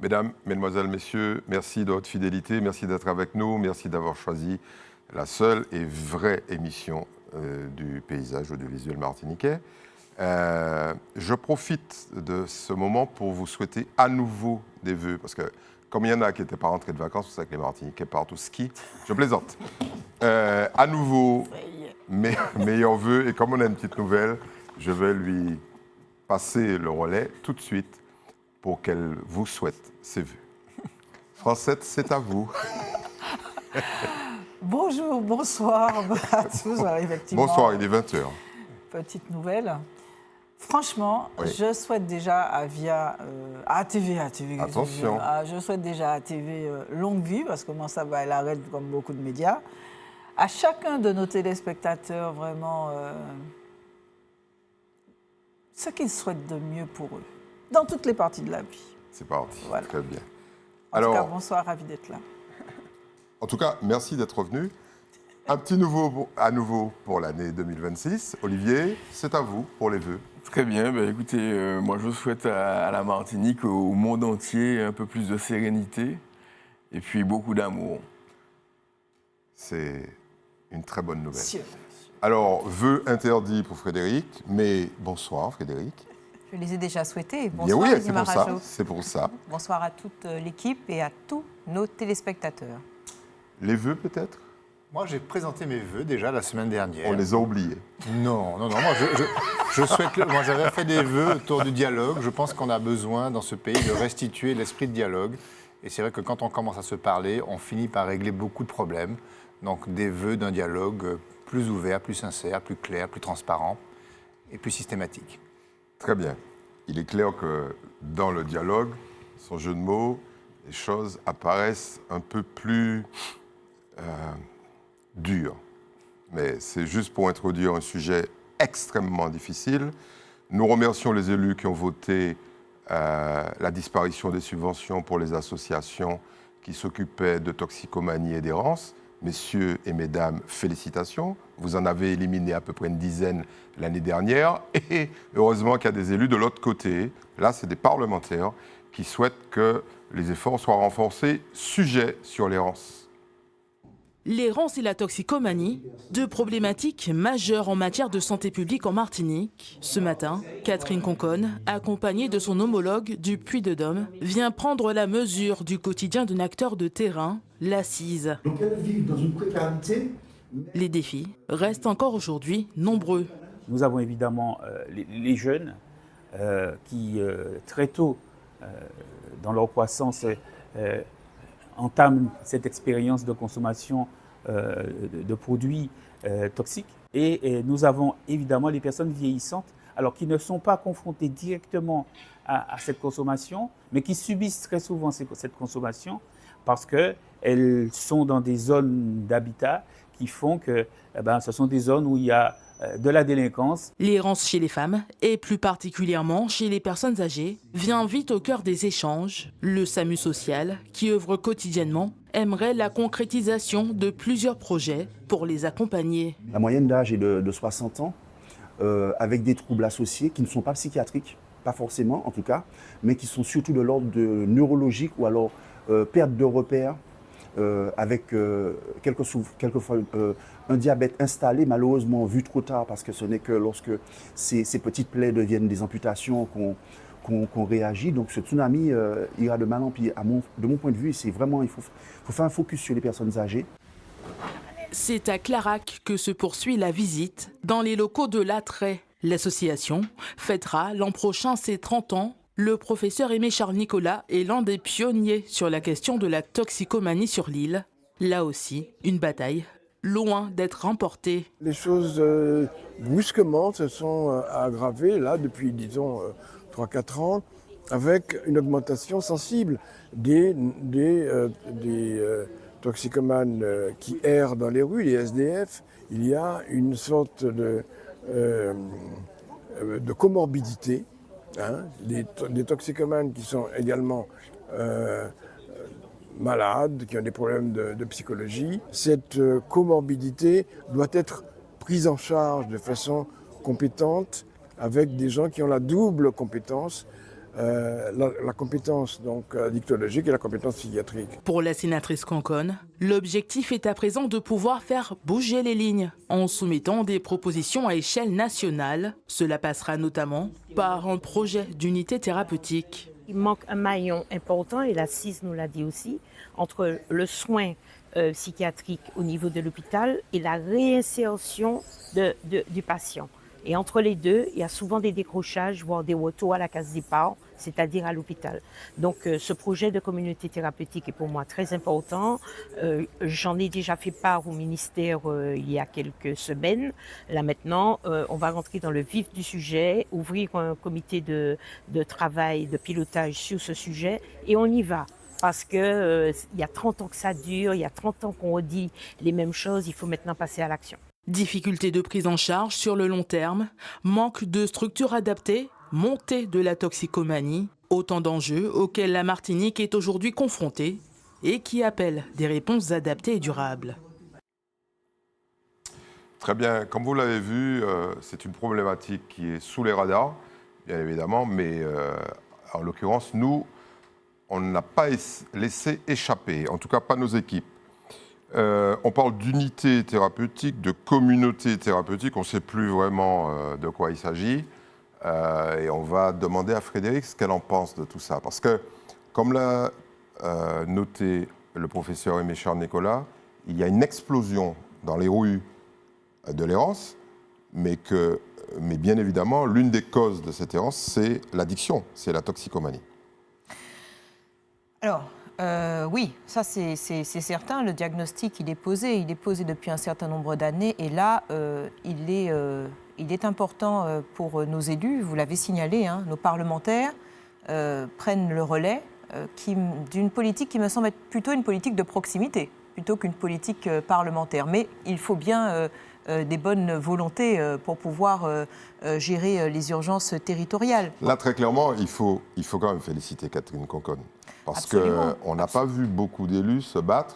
Mesdames, Mesdemoiselles, Messieurs, merci de votre fidélité, merci d'être avec nous, merci d'avoir choisi la seule et vraie émission du paysage audiovisuel martiniquais. Je profite de ce moment pour vous souhaiter à nouveau des vœux, parce que comme il y en a qui n'étaient pas rentrés de vacances, c'est ça que les Martiniquais partent au ski, je plaisante. À nouveau, meilleurs vœux, et comme on a une petite nouvelle, je vais lui passer le relais tout de suite pour qu'elle vous souhaite ses vœux. Francette, c'est à vous. Bonjour, bonsoir à tous. Effectivement, Bonsoir, il est 20h. Petite nouvelle. Franchement, oui. Je souhaite déjà à ATV, attention. Je souhaite déjà à ATV longue vie, parce que moi ça va, elle arrête comme beaucoup de médias. À chacun de nos téléspectateurs, vraiment, ce qu'ils souhaitent de mieux pour eux, dans toutes les parties de la vie. C'est parti, voilà. Très bien. En tout cas, bonsoir, ravi d'être là. En tout cas, merci d'être venu. Un petit nouveau à nouveau pour l'année 2026. Olivier, c'est à vous pour les vœux. Très bien, écoutez, moi je souhaite à la Martinique, au monde entier, un peu plus de sérénité et puis beaucoup d'amour. C'est une très bonne nouvelle. Alors, vœux interdits pour Frédéric, mais bonsoir Frédéric. Je les ai déjà souhaités. Bonsoir, oui, c'est pour ça. Bonsoir à toute l'équipe et à tous nos téléspectateurs. Les vœux peut-être ? Moi, j'ai présenté mes vœux déjà la semaine dernière. On les a oubliés. Non. Moi, je souhaite. Moi, j'avais fait des vœux autour du dialogue. Je pense qu'on a besoin dans ce pays de restituer l'esprit de dialogue. Et c'est vrai que quand on commence à se parler, on finit par régler beaucoup de problèmes. Donc, des vœux d'un dialogue plus ouvert, plus sincère, plus clair, plus transparent et plus systématique. Très bien. Il est clair que dans le dialogue, son jeu de mots, les choses apparaissent un peu plus dures. Mais c'est juste pour introduire un sujet extrêmement difficile. Nous remercions les élus qui ont voté la disparition des subventions pour les associations qui s'occupaient de toxicomanie et d'errance. Messieurs et mesdames, félicitations. Vous en avez éliminé à peu près une dizaine l'année dernière. Et heureusement qu'il y a des élus de l'autre côté. Là, c'est des parlementaires qui souhaitent que les efforts soient renforcés. Sujet sur l'errance. L'errance et la toxicomanie, deux problématiques majeures en matière de santé publique en Martinique. Ce matin, Catherine Conconne, accompagnée de son homologue du Puy-de-Dôme, vient prendre la mesure du quotidien d'un acteur de terrain, l'Assise. Donc elles vivent dans une précarité. Les défis restent encore aujourd'hui nombreux. Nous avons évidemment les jeunes qui, très tôt, dans leur croissance, entament cette expérience de consommation de produits toxiques. Et nous avons évidemment les personnes vieillissantes, alors qui ne sont pas confrontées directement à cette consommation, mais qui subissent très souvent cette consommation parce qu'elles sont dans des zones d'habitat qui font que ce sont des zones où il y a de la délinquance. L'errance chez les femmes, et plus particulièrement chez les personnes âgées, vient vite au cœur des échanges. Le SAMU social, qui œuvre quotidiennement, aimerait la concrétisation de plusieurs projets pour les accompagner. La moyenne d'âge est de 60 ans, avec des troubles associés qui ne sont pas psychiatriques, pas forcément en tout cas, mais qui sont surtout de l'ordre neurologique ou alors perte de repères, avec quelquefois un diabète installé, malheureusement vu trop tard, parce que ce n'est que lorsque ces petites plaies deviennent des amputations qu'on réagit. Donc ce tsunami ira de mal en pis. De mon point de vue, c'est vraiment, il faut faire un focus sur les personnes âgées. C'est à Clarac que se poursuit la visite, dans les locaux de l'Attrait. L'association fêtera l'an prochain ses 30 ans. Le professeur Aimé Charles Nicolas est l'un des pionniers sur la question de la toxicomanie sur l'île. Là aussi, une bataille loin d'être remportée. Les choses brusquement se sont aggravées là depuis, disons, 3-4 ans, avec une augmentation sensible des toxicomanes qui errent dans les rues, les SDF. Il y a une sorte de comorbidité. Des toxicomanes qui sont également malades, qui ont des problèmes de psychologie. Cette comorbidité doit être prise en charge de façon compétente avec des gens qui ont la double compétence la compétence donc, dictologique et la compétence psychiatrique. Pour la sénatrice Conconne, l'objectif est à présent de pouvoir faire bouger les lignes en soumettant des propositions à échelle nationale. Cela passera notamment par un projet d'unité thérapeutique. Il manque un maillon important, et la CIS nous l'a dit aussi, entre le soin psychiatrique au niveau de l'hôpital et la réinsertion du patient. Et entre les deux, il y a souvent des décrochages, voire des retours à la case départ, c'est-à-dire à l'hôpital. Donc ce projet de communauté thérapeutique est pour moi très important. J'en ai déjà fait part au ministère il y a quelques semaines. Là maintenant, on va rentrer dans le vif du sujet, ouvrir un comité de travail, de pilotage sur ce sujet, et on y va. Parce qu'il y a 30 ans que ça dure, il y a 30 ans qu'on redit les mêmes choses, il faut maintenant passer à l'action. Difficultés de prise en charge sur le long terme, manque de structures adaptées, montée de la toxicomanie, autant d'enjeux auxquels la Martinique est aujourd'hui confrontée et qui appellent des réponses adaptées et durables. Très bien. Comme vous l'avez vu, c'est une problématique qui est sous les radars, bien évidemment, mais en l'occurrence, nous, on n'a pas laissé échapper, en tout cas pas nos équipes. On parle d'unité thérapeutique, de communauté thérapeutique, on ne sait plus vraiment de quoi il s'agit. Et on va demander à Frédéric ce qu'elle en pense de tout ça. Parce que, comme l'a noté le professeur Aimé Charles-Nicolas, il y a une explosion dans les rues de l'errance, mais bien évidemment, l'une des causes de cette errance, c'est l'addiction, c'est la toxicomanie. Alors, oui, ça c'est certain. Le diagnostic, il est posé depuis un certain nombre d'années. Et là, il est important pour nos élus, vous l'avez signalé, hein, nos parlementaires prennent le relais d'une politique qui me semble être plutôt une politique de proximité, plutôt qu'une politique parlementaire. Mais il faut bien des bonnes volontés pour pouvoir gérer les urgences territoriales. Là, très clairement, il faut quand même féliciter Catherine Conconne. Parce qu'on n'a pas vu beaucoup d'élus se battre.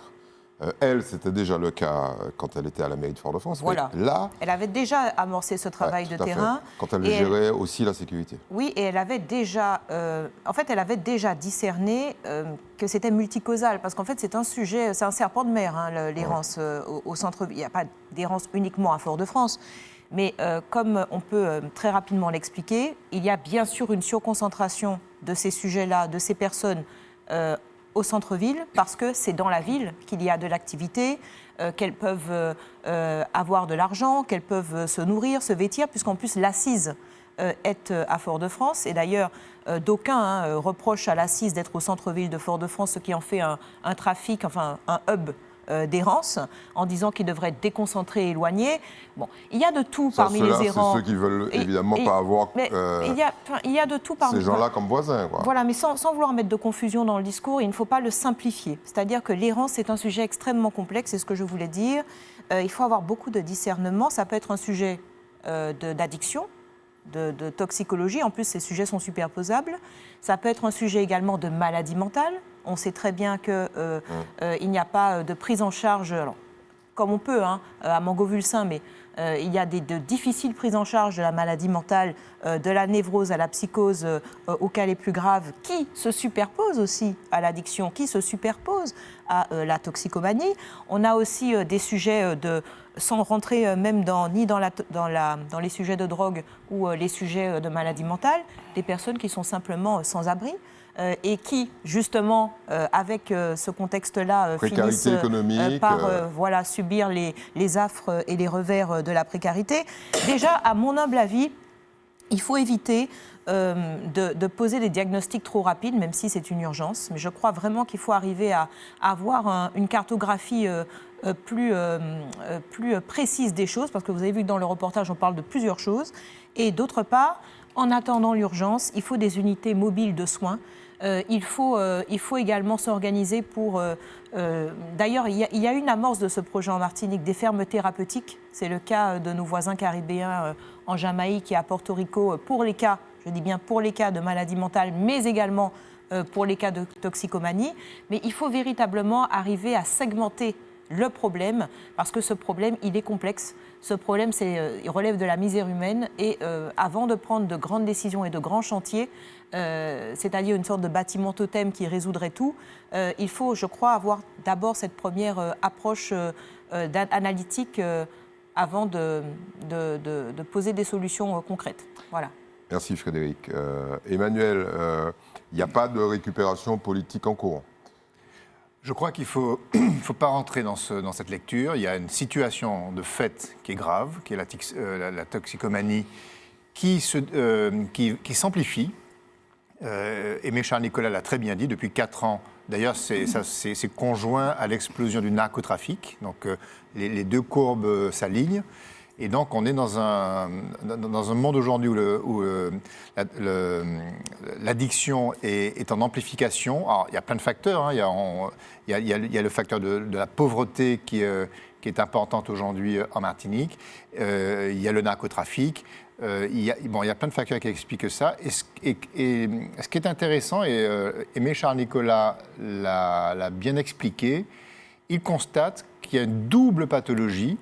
Elle, c'était déjà le cas quand elle était à la mairie de Fort-de-France. Voilà. Mais là, elle avait déjà amorcé ce travail de terrain. Quand elle gérait aussi la sécurité. Oui, et elle avait déjà, elle avait déjà discerné que c'était multicausal. Parce qu'en fait, c'est un sujet, c'est un serpent de mer, hein, l'errance au centre-ville. Il n'y a pas d'errance uniquement à Fort-de-France. Mais comme on peut très rapidement l'expliquer, il y a bien sûr une surconcentration de ces sujets-là, de ces personnes au centre-ville, parce que c'est dans la ville qu'il y a de l'activité, qu'elles peuvent avoir de l'argent, qu'elles peuvent se nourrir, se vêtir, puisqu'en plus l'Assise est à Fort-de-France. Et d'ailleurs, d'aucuns reprochent à l'Assise d'être au centre-ville de Fort-de-France, ce qui en fait un trafic, enfin un hub d'errance, en disant qu'ils devraient être déconcentrés et éloignés. Bon, il y a de tout parmi les errants. C'est ceux qui veulent évidemment pas avoir il y a de tout parmi ces gens-là comme voisins. Quoi. Voilà, mais sans vouloir mettre de confusion dans le discours, il ne faut pas le simplifier. C'est-à-dire que l'errance, c'est un sujet extrêmement complexe, c'est ce que je voulais dire. Il faut avoir beaucoup de discernement. Ça peut être un sujet d'addiction, de toxicologie. En plus, ces sujets sont superposables. Ça peut être un sujet également de maladie mentale. On sait très bien qu'il n'y a pas de prise en charge, alors, comme on peut, à Mangovulsin, mais il y a de difficiles prises en charge de la maladie mentale, de la névrose à la psychose, au cas les plus graves, qui se superposent aussi à l'addiction, qui se superposent à la toxicomanie. On a aussi des sujets sans rentrer même dans les sujets de drogue ou les sujets de maladie mentale, des personnes qui sont simplement sans abri. Et qui, justement, avec ce contexte-là, finissent économique, par subir les affres et les revers de la précarité. Déjà, à mon humble avis, il faut éviter de poser des diagnostics trop rapides, même si c'est une urgence. Mais je crois vraiment qu'il faut arriver à avoir une cartographie plus précise des choses, parce que vous avez vu que dans le reportage, on parle de plusieurs choses. Et d'autre part, en attendant l'urgence, il faut des unités mobiles de soins. Il faut également s'organiser pour... D'ailleurs, il y a une amorce de ce projet en Martinique, des fermes thérapeutiques. C'est le cas de nos voisins caribéens en Jamaïque et à Porto Rico, pour les cas, je dis bien pour les cas de maladie mentale, mais également pour les cas de toxicomanie. Mais il faut véritablement arriver à segmenter le problème, parce que ce problème, il est complexe. Ce problème, il relève de la misère humaine et avant de prendre de grandes décisions et de grands chantiers, c'est-à-dire une sorte de bâtiment totem qui résoudrait tout, il faut, je crois, avoir d'abord cette première approche analytique avant de poser des solutions concrètes. Voilà. Merci Frédéric. Emmanuel, il n'y a pas de récupération politique en cours. Je crois qu'il faut pas rentrer dans cette lecture. Il y a une situation de fait qui est grave, qui est la toxicomanie, qui s'amplifie. Aimé Charles-Nicolas l'a très bien dit, depuis 4 ans. D'ailleurs, c'est conjoint à l'explosion du narcotrafic. Donc, les deux courbes s'alignent. Et donc, on est dans un monde aujourd'hui où l'addiction est en amplification. Alors, il y a plein de facteurs. Hein. Il y a le facteur de la pauvreté qui est importante aujourd'hui en Martinique. Il y a le narcotrafic. Il y a plein de facteurs qui expliquent ça. Et ce qui est intéressant, et Aimé Charles-Nicolas l'a bien expliqué, il constate qu'il y a une double pathologie,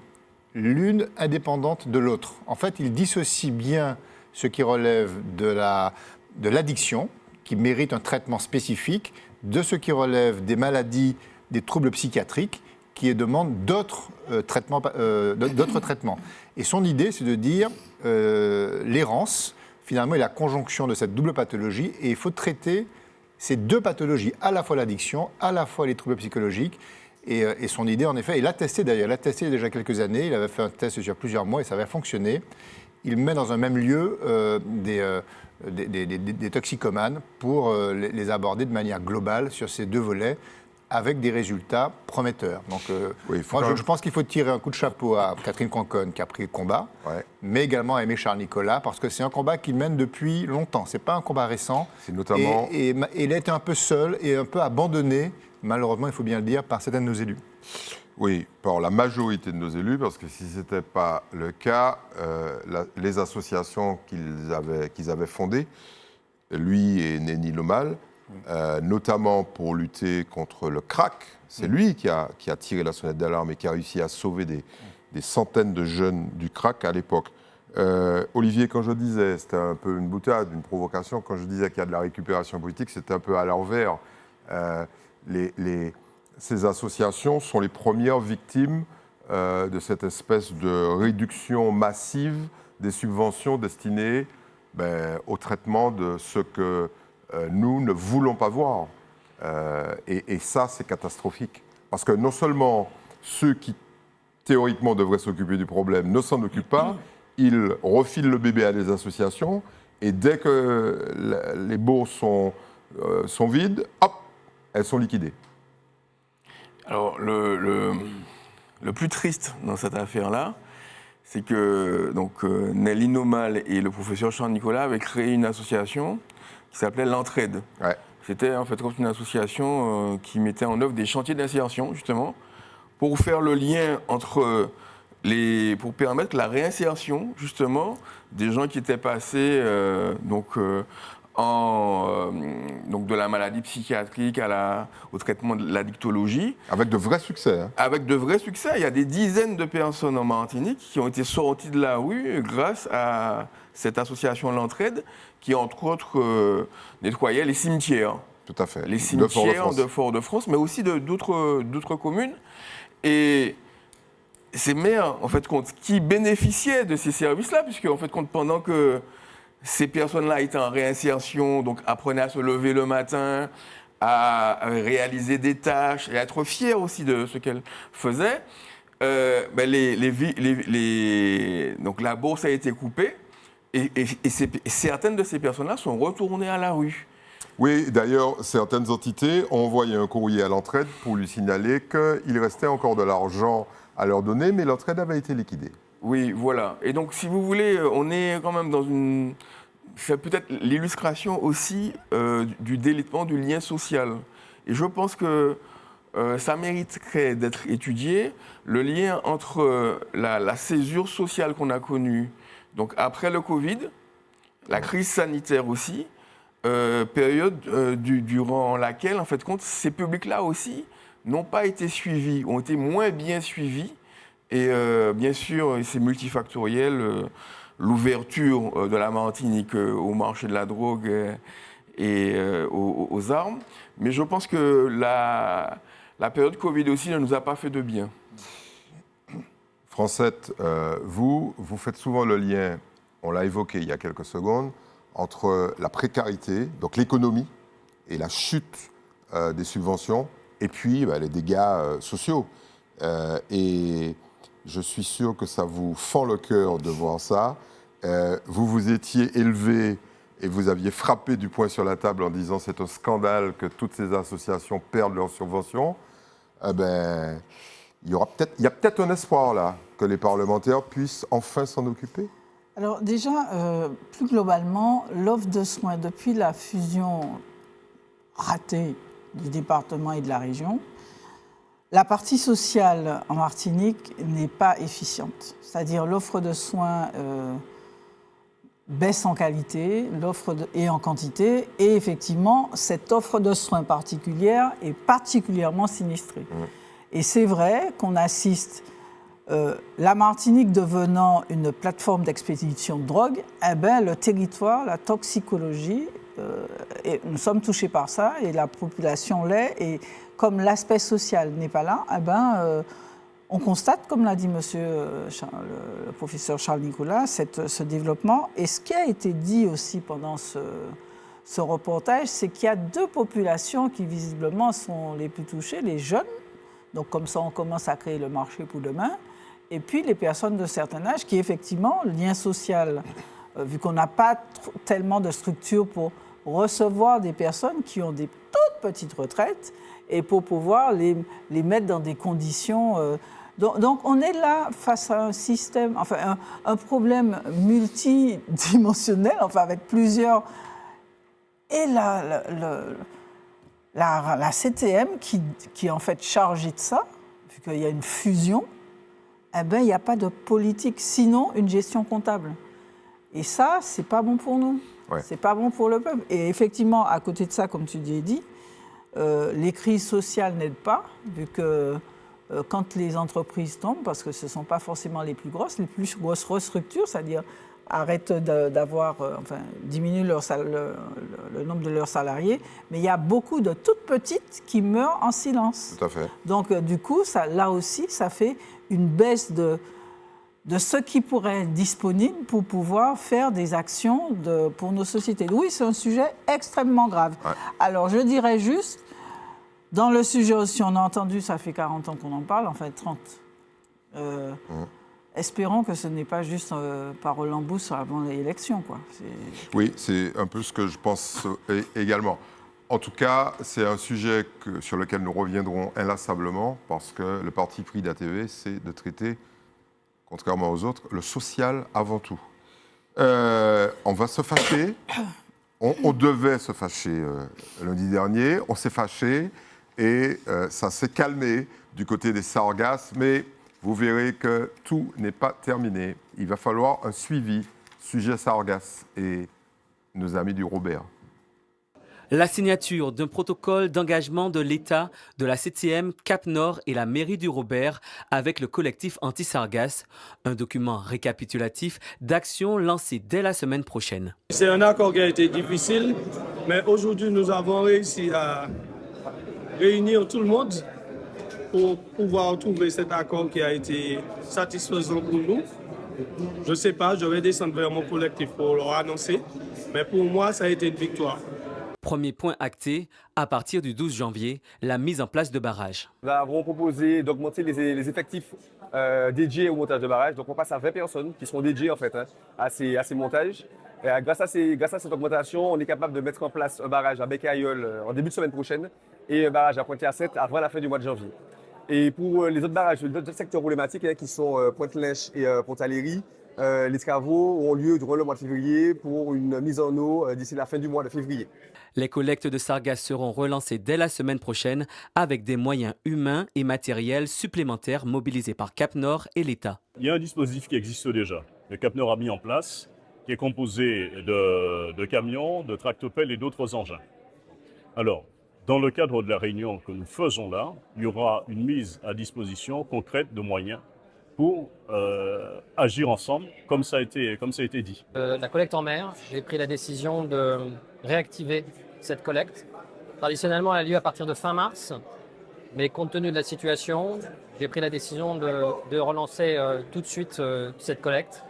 l'une indépendante de l'autre. En fait, il dissocie bien ce qui relève de l'addiction, qui mérite un traitement spécifique, de ce qui relève des maladies, des troubles psychiatriques, qui demandent d'autres traitements. Et son idée, c'est de dire l'errance, finalement, est la conjonction de cette double pathologie, et il faut traiter ces deux pathologies, à la fois l'addiction, à la fois les troubles psychologiques. Et son idée, en effet, il l'a testé d'ailleurs, il l'a testé déjà quelques années, il avait fait un test sur plusieurs mois et ça avait fonctionné. Il met dans un même lieu des toxicomanes pour les aborder de manière globale sur ces deux volets, avec des résultats prometteurs. Donc, je pense qu'il faut tirer un coup de chapeau à Catherine Conconne qui a pris le combat, mais également à Aimé Charles-Nicolas, parce que c'est un combat qu'il mène depuis longtemps. Ce n'est pas un combat récent. C'est notamment... Et il a été un peu seul et un peu abandonné, malheureusement, il faut bien le dire, par certains de nos élus. Oui, par la majorité de nos élus, parce que si ce n'était pas le cas, les associations qu'ils avaient fondées, lui et Nenny Lomal, notamment pour lutter contre le crack, c'est lui qui a tiré la sonnette d'alarme et qui a réussi à sauver des centaines de jeunes du crack à l'époque. Olivier, quand je disais, c'était un peu une boutade, une provocation, quand je disais qu'il y a de la récupération politique, c'était un peu à l'envers. Ces associations sont les premières victimes de cette espèce de réduction massive des subventions destinées au traitement de ce que nous ne voulons pas voir. Et ça, c'est catastrophique. Parce que non seulement ceux qui, théoriquement, devraient s'occuper du problème ne s'en occupent pas, ils refilent le bébé à des associations, et dès que les bourses sont vides, hop, elles sont liquidées. Alors, le plus triste dans cette affaire-là, c'est que Nelly Nomal et le professeur Charles-Nicolas avaient créé une association qui s'appelait l'Entraide. Ouais. C'était en fait comme une association qui mettait en œuvre des chantiers d'insertion, justement, pour faire le lien entre pour permettre la réinsertion, justement, des gens qui étaient passés de la maladie psychiatrique au traitement de l'addictologie. Avec de vrais succès. Hein. Avec de vrais succès. Il y a des dizaines de personnes en Martinique qui ont été sorties de la rue grâce à cette association L'Entraide qui, entre autres, nettoyait les cimetières. Tout à fait. Les cimetières de Fort-de-France, mais aussi d'autres communes. Et ces maires, en fait, qui bénéficiaient de ces services-là, puisque, en fait, pendant que ces personnes-là étaient en réinsertion, donc apprenaient à se lever le matin, à réaliser des tâches et à être fiers aussi de ce qu'elles faisaient, donc la bourse a été coupée et certaines de ces personnes-là sont retournées à la rue. Oui, d'ailleurs, certaines entités ont envoyé un courrier à l'Entraide pour lui signaler qu'il restait encore de l'argent à leur donner, mais l'Entraide avait été liquidée. Oui, voilà. Et donc, si vous voulez, on est quand même dans une... C'est peut-être l'illustration aussi du délitement du lien social. Et je pense que ça mériterait d'être étudié, le lien entre la césure sociale qu'on a connue, donc après le Covid, la crise sanitaire aussi, période durant laquelle, en fait, ces publics-là aussi n'ont pas été suivis, ont été moins bien suivis. Et bien sûr, c'est multifactoriel. L'ouverture de la Martinique au marché de la drogue et aux armes. Mais je pense que la période Covid aussi ne nous a pas fait de bien. Francette, vous faites souvent le lien, on l'a évoqué il y a quelques secondes, entre la précarité, donc l'économie, et la chute des subventions, et puis les dégâts sociaux. Et je suis sûr que ça vous fend le cœur de voir ça. Vous vous étiez élevé et vous aviez frappé du poing sur la table en disant c'est un scandale que toutes ces associations perdent leurs subventions. Il y a peut-être un espoir là, que les parlementaires puissent enfin s'en occuper. Alors déjà, plus globalement, l'offre de soins depuis la fusion ratée du département et de la région, la partie sociale en Martinique n'est pas efficiente. C'est-à-dire l'offre de soins baisse en qualité et en quantité. Et effectivement, cette offre de soins particulière est particulièrement sinistrée. Et c'est vrai qu'on assiste, la Martinique devenant une plateforme d'expédition de drogue, le territoire, la toxicologie, nous sommes touchés par ça et la population l'est. Et comme l'aspect social n'est pas là, on constate, comme l'a dit le professeur Charles Nicolas, ce développement. Et ce qui a été dit aussi pendant ce reportage, c'est qu'il y a deux populations qui visiblement sont les plus touchées, les jeunes, donc comme ça on commence à créer le marché pour demain, et puis les personnes de certain âge qui effectivement, le lien social, vu qu'on n'a pas tellement de structures pour recevoir des personnes qui ont des toutes petites retraites, et pour pouvoir les mettre dans des conditions... Donc on est là face à un système, enfin un problème multidimensionnel, enfin avec plusieurs... Et la CTM qui est en fait chargée de ça, vu qu'il y a une fusion, il n'y a pas de politique, sinon une gestion comptable. Et ça, c'est pas bon pour nous, c'est pas bon pour le peuple. Et effectivement, à côté de ça, comme tu l'as dit, les crises sociales n'aident pas, vu que quand les entreprises tombent, parce que ce ne sont pas forcément les plus grosses restructurent, c'est-à-dire arrêtent diminuent le nombre de leurs salariés, mais il y a beaucoup de toutes petites qui meurent en silence. Tout à fait. Donc du coup, là aussi, ça fait une baisse de ce qui pourrait être disponible pour pouvoir faire des actions pour nos sociétés. Oui, c'est un sujet extrêmement grave. Ouais. Alors, je dirais juste, dans le sujet aussi, on a entendu, ça fait 40 ans qu'on en parle, enfin 30. Espérons que ce n'est pas juste parole en bouche avant l'élection, quoi. Oui, c'est un peu ce que je pense également. En tout cas, c'est un sujet sur lequel nous reviendrons inlassablement, parce que le parti pris d'ATV, c'est de traiter, contrairement aux autres, le social avant tout. On va se fâcher. On devait se fâcher lundi dernier. On s'est fâché et ça s'est calmé du côté des Sargasses. Mais vous verrez que tout n'est pas terminé. Il va falloir un suivi, sujet Sargasses et nos amis du Robert. La signature d'un protocole d'engagement de l'État, de la CTM, Cap-Nord et la mairie du Robert avec le collectif anti-Sargasses, un document récapitulatif d'actions lancées dès la semaine prochaine. C'est un accord qui a été difficile, mais aujourd'hui nous avons réussi à réunir tout le monde pour pouvoir trouver cet accord qui a été satisfaisant pour nous. Je ne sais pas, je vais descendre vers mon collectif pour leur annoncer, mais pour moi ça a été une victoire. Premier point acté, à partir du 12 janvier, la mise en place de barrages. Nous avons proposé d'augmenter les effectifs dédiés au montage de barrages. Donc on passe à 20 personnes qui seront dédiées en fait, à ces montages. Et grâce à cette augmentation, on est capable de mettre en place un barrage à Bec-Aïeul en début de semaine prochaine et un barrage à Pointe-à-7 avant la fin du mois de janvier. Et pour les autres barrages, les autres secteurs problématiques qui sont Pointe-Lèche et Pont-Aléry, les travaux ont lieu durant le mois de février pour une mise en eau d'ici la fin du mois de février. Les collectes de sargasses seront relancées dès la semaine prochaine avec des moyens humains et matériels supplémentaires mobilisés par Cap-Nord et l'État. Il y a un dispositif qui existe déjà, que Cap-Nord a mis en place, qui est composé de camions, de tractopelles et d'autres engins. Alors, Dans le cadre de la réunion que nous faisons là, il y aura une mise à disposition concrète de moyens pour agir ensemble, comme ça a été dit. La collecte en mer, j'ai pris la décision de réactiver cette collecte. Traditionnellement, elle a lieu à partir de fin mars, mais compte tenu de la situation, j'ai pris la décision de relancer tout de suite cette collecte.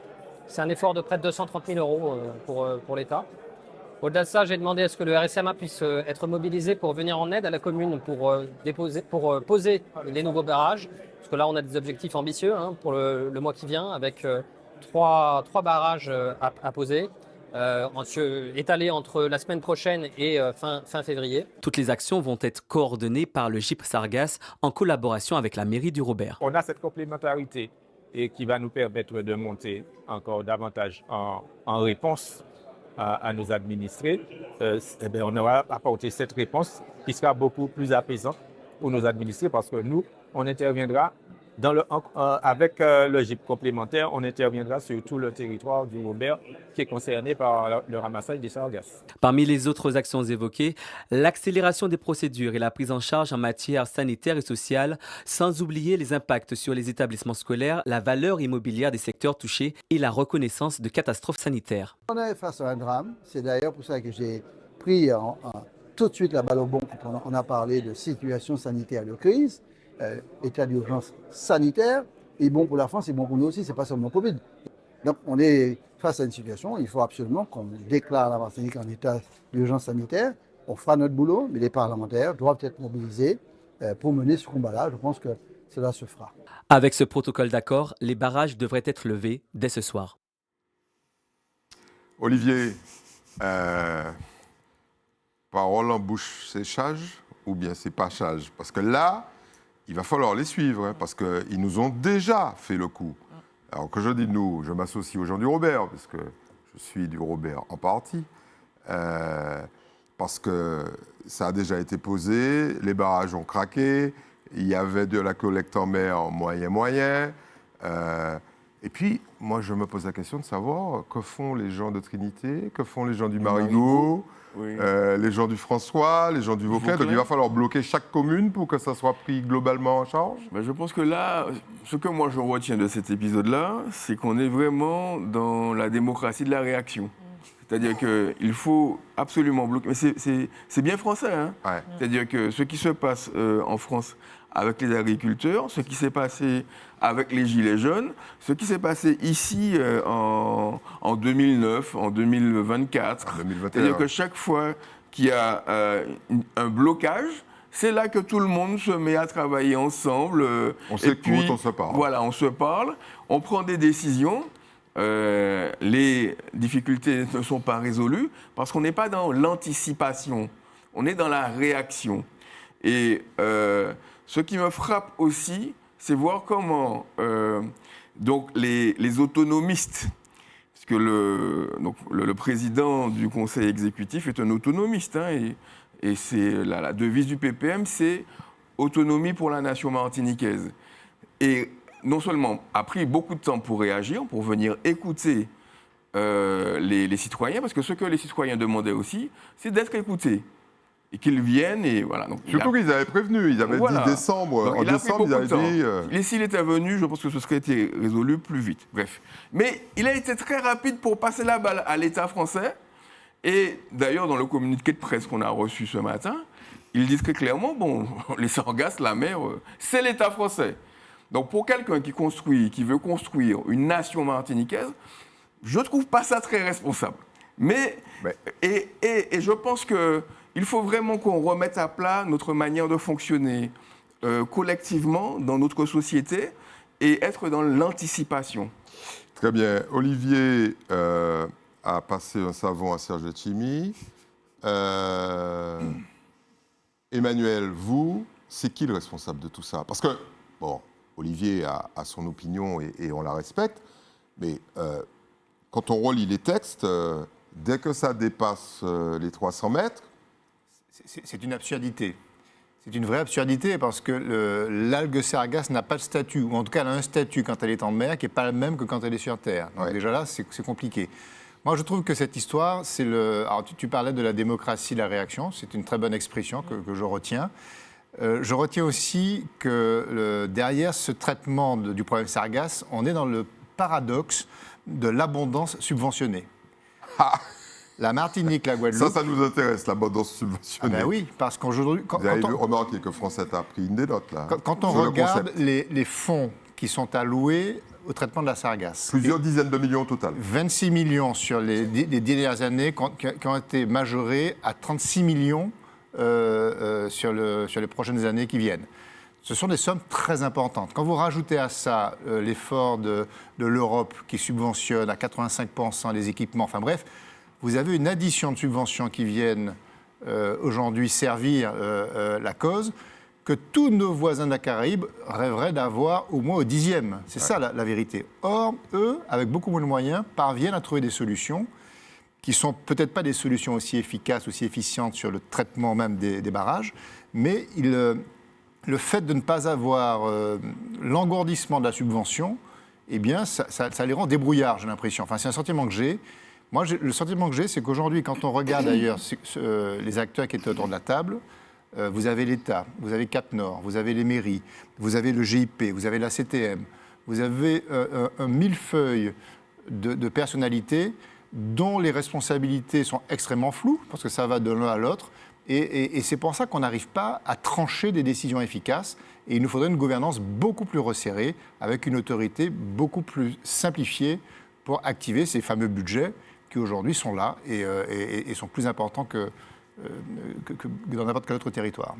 C'est un effort de près de 230 000 euros pour l'État. Au-delà de ça, j'ai demandé à ce que le RSMA puisse être mobilisé pour venir en aide à la commune pour poser les nouveaux barrages. Parce que là, on a des objectifs ambitieux pour le mois qui vient, avec trois barrages à poser, étalés entre la semaine prochaine et fin février. Toutes les actions vont être coordonnées par le GIP Sargasses en collaboration avec la mairie du Robert. On a cette complémentarité et qui va nous permettre de monter encore davantage en réponse à nos administrés. On aura apporté cette réponse qui sera beaucoup plus apaisante pour nos administrés parce que nous, on interviendra avec le GIP complémentaire, on interviendra sur tout le territoire du Robert qui est concerné par le ramassage des sargasses. Parmi les autres actions évoquées, l'accélération des procédures et la prise en charge en matière sanitaire et sociale, sans oublier les impacts sur les établissements scolaires, la valeur immobilière des secteurs touchés et la reconnaissance de catastrophes sanitaires. On est face à un drame, c'est d'ailleurs pour ça que j'ai pris tout de suite la balle au bon quand on a parlé de situation sanitaire de crise. État d'urgence sanitaire, et bon pour la France et bon pour nous aussi, c'est pas seulement Covid. Donc on est face à une situation, il faut absolument qu'on déclare la Martinique en état d'urgence sanitaire. On fera notre boulot, mais les parlementaires doivent être mobilisés pour mener ce combat-là. Je pense que cela se fera. Avec ce protocole d'accord, les barrages devraient être levés dès ce soir. Olivier, parole en bouche, c'est chage ou bien c'est pas chage? Parce que là, il va falloir les suivre, parce qu'ils nous ont déjà fait le coup. Alors que je dis nous, je m'associe aux gens du Robert, parce que je suis du Robert en partie, parce que ça a déjà été posé, les barrages ont craqué, il y avait de la collecte en mer moyen. Et puis, moi, je me pose la question de savoir que font les gens de Trinité, que font les gens du Marigot, oui. Les gens du François, les gens du Vauclin. Donc il va falloir bloquer chaque commune pour que ça soit pris globalement en charge. Ben, je pense que là, ce que moi je retiens de cet épisode-là, c'est qu'on est vraiment dans la démocratie de la réaction. C'est-à-dire qu'il faut absolument bloquer. Mais c'est bien français, hein. Ouais. C'est-à-dire que ce qui se passe en France avec les agriculteurs, ce qui s'est passé avec les Gilets jaunes, ce qui s'est passé ici en 2009, en 2024. En 2021. C'est-à-dire que chaque fois qu'il y a un blocage, c'est là que tout le monde se met à travailler ensemble. On s'écoute, on se parle. Voilà, on se parle, on prend des décisions. Les difficultés ne sont pas résolues parce qu'on n'est pas dans l'anticipation, on est dans la réaction. Et ce qui me frappe aussi, c'est voir comment donc les autonomistes, parce que le président du conseil exécutif est un autonomiste, hein, et c'est la devise du PPM, c'est autonomie pour la nation martiniquaise. Et non seulement a pris beaucoup de temps pour réagir, pour venir écouter les citoyens, parce que ce que les citoyens demandaient aussi, c'est d'être écoutés. Et qu'ils viennent, et voilà. Donc, surtout qu'ils avaient prévenu, ils avaient dit décembre. Donc, en décembre, ils avaient dit... Et s'il était venu, je pense que ce serait été résolu plus vite. Bref. Mais il a été très rapide pour passer la balle à l'État français. Et d'ailleurs, dans le communiqué de presse qu'on a reçu ce matin, ils disent très clairement, bon, les sargasses, la mer, c'est l'État français. Donc pour quelqu'un qui veut construire une nation martiniquaise, je ne trouve pas ça très responsable. Et je pense qu'il faut vraiment qu'on remette à plat notre manière de fonctionner collectivement dans notre société et être dans l'anticipation. Très bien. Olivier a passé un savon à Serge Letchimy. Emmanuel, vous, c'est qui le responsable de tout ça? Parce que, bon... Olivier a son opinion et on la respecte, mais quand on relit les textes, dès que ça dépasse les 300 mètres... C'est une absurdité. C'est une vraie absurdité parce que l'algue sargasse n'a pas de statut, ou en tout cas elle a un statut quand elle est en mer qui n'est pas le même que quand elle est sur Terre. Donc déjà là, c'est compliqué. Moi, je trouve que cette histoire, c'est le. Alors, tu parlais de la démocratie de la réaction, c'est une très bonne expression que je retiens. Je retiens aussi que derrière ce traitement du problème Sargasses, on est dans le paradoxe de l'abondance subventionnée. La Martinique, la Guadeloupe. Ça nous intéresse, l'abondance subventionnée. Ah ben oui, parce qu'aujourd'hui. Vous avez remarqué que France a pris une des notes là. Quand on regarde les fonds qui sont alloués au traitement de la sargasse. Plusieurs dizaines de millions au total. 26 millions sur les 10 dernières années qui ont été majorés à 36 millions sur les prochaines années qui viennent. Ce sont des sommes très importantes. Quand vous rajoutez à ça l'effort de l'Europe qui subventionne à 85% les équipements, enfin bref, vous avez une addition de subventions qui viennent aujourd'hui servir la cause que tous nos voisins de la Caraïbe rêveraient d'avoir au moins au 10e. C'est ça la vérité. Or, eux, avec beaucoup moins de moyens, parviennent à trouver des solutions qui ne sont peut-être pas des solutions aussi efficaces, aussi efficientes sur le traitement même des barrages, mais le fait de ne pas avoir l'engourdissement de la subvention, eh bien, ça les rend débrouillards, j'ai l'impression. Enfin, c'est un sentiment que j'ai. Moi, le sentiment que j'ai, c'est qu'aujourd'hui, quand on regarde d'ailleurs les acteurs qui étaient autour de la table, vous avez l'État, vous avez Cap Nord, vous avez les mairies, vous avez le GIP, vous avez la CTM, vous avez un millefeuille de personnalités dont les responsabilités sont extrêmement floues, parce que ça va de l'un à l'autre, et c'est pour ça qu'on n'arrive pas à trancher des décisions efficaces, et il nous faudrait une gouvernance beaucoup plus resserrée, avec une autorité beaucoup plus simplifiée pour activer ces fameux budgets qui aujourd'hui sont là et sont plus importants que dans n'importe quel autre territoire.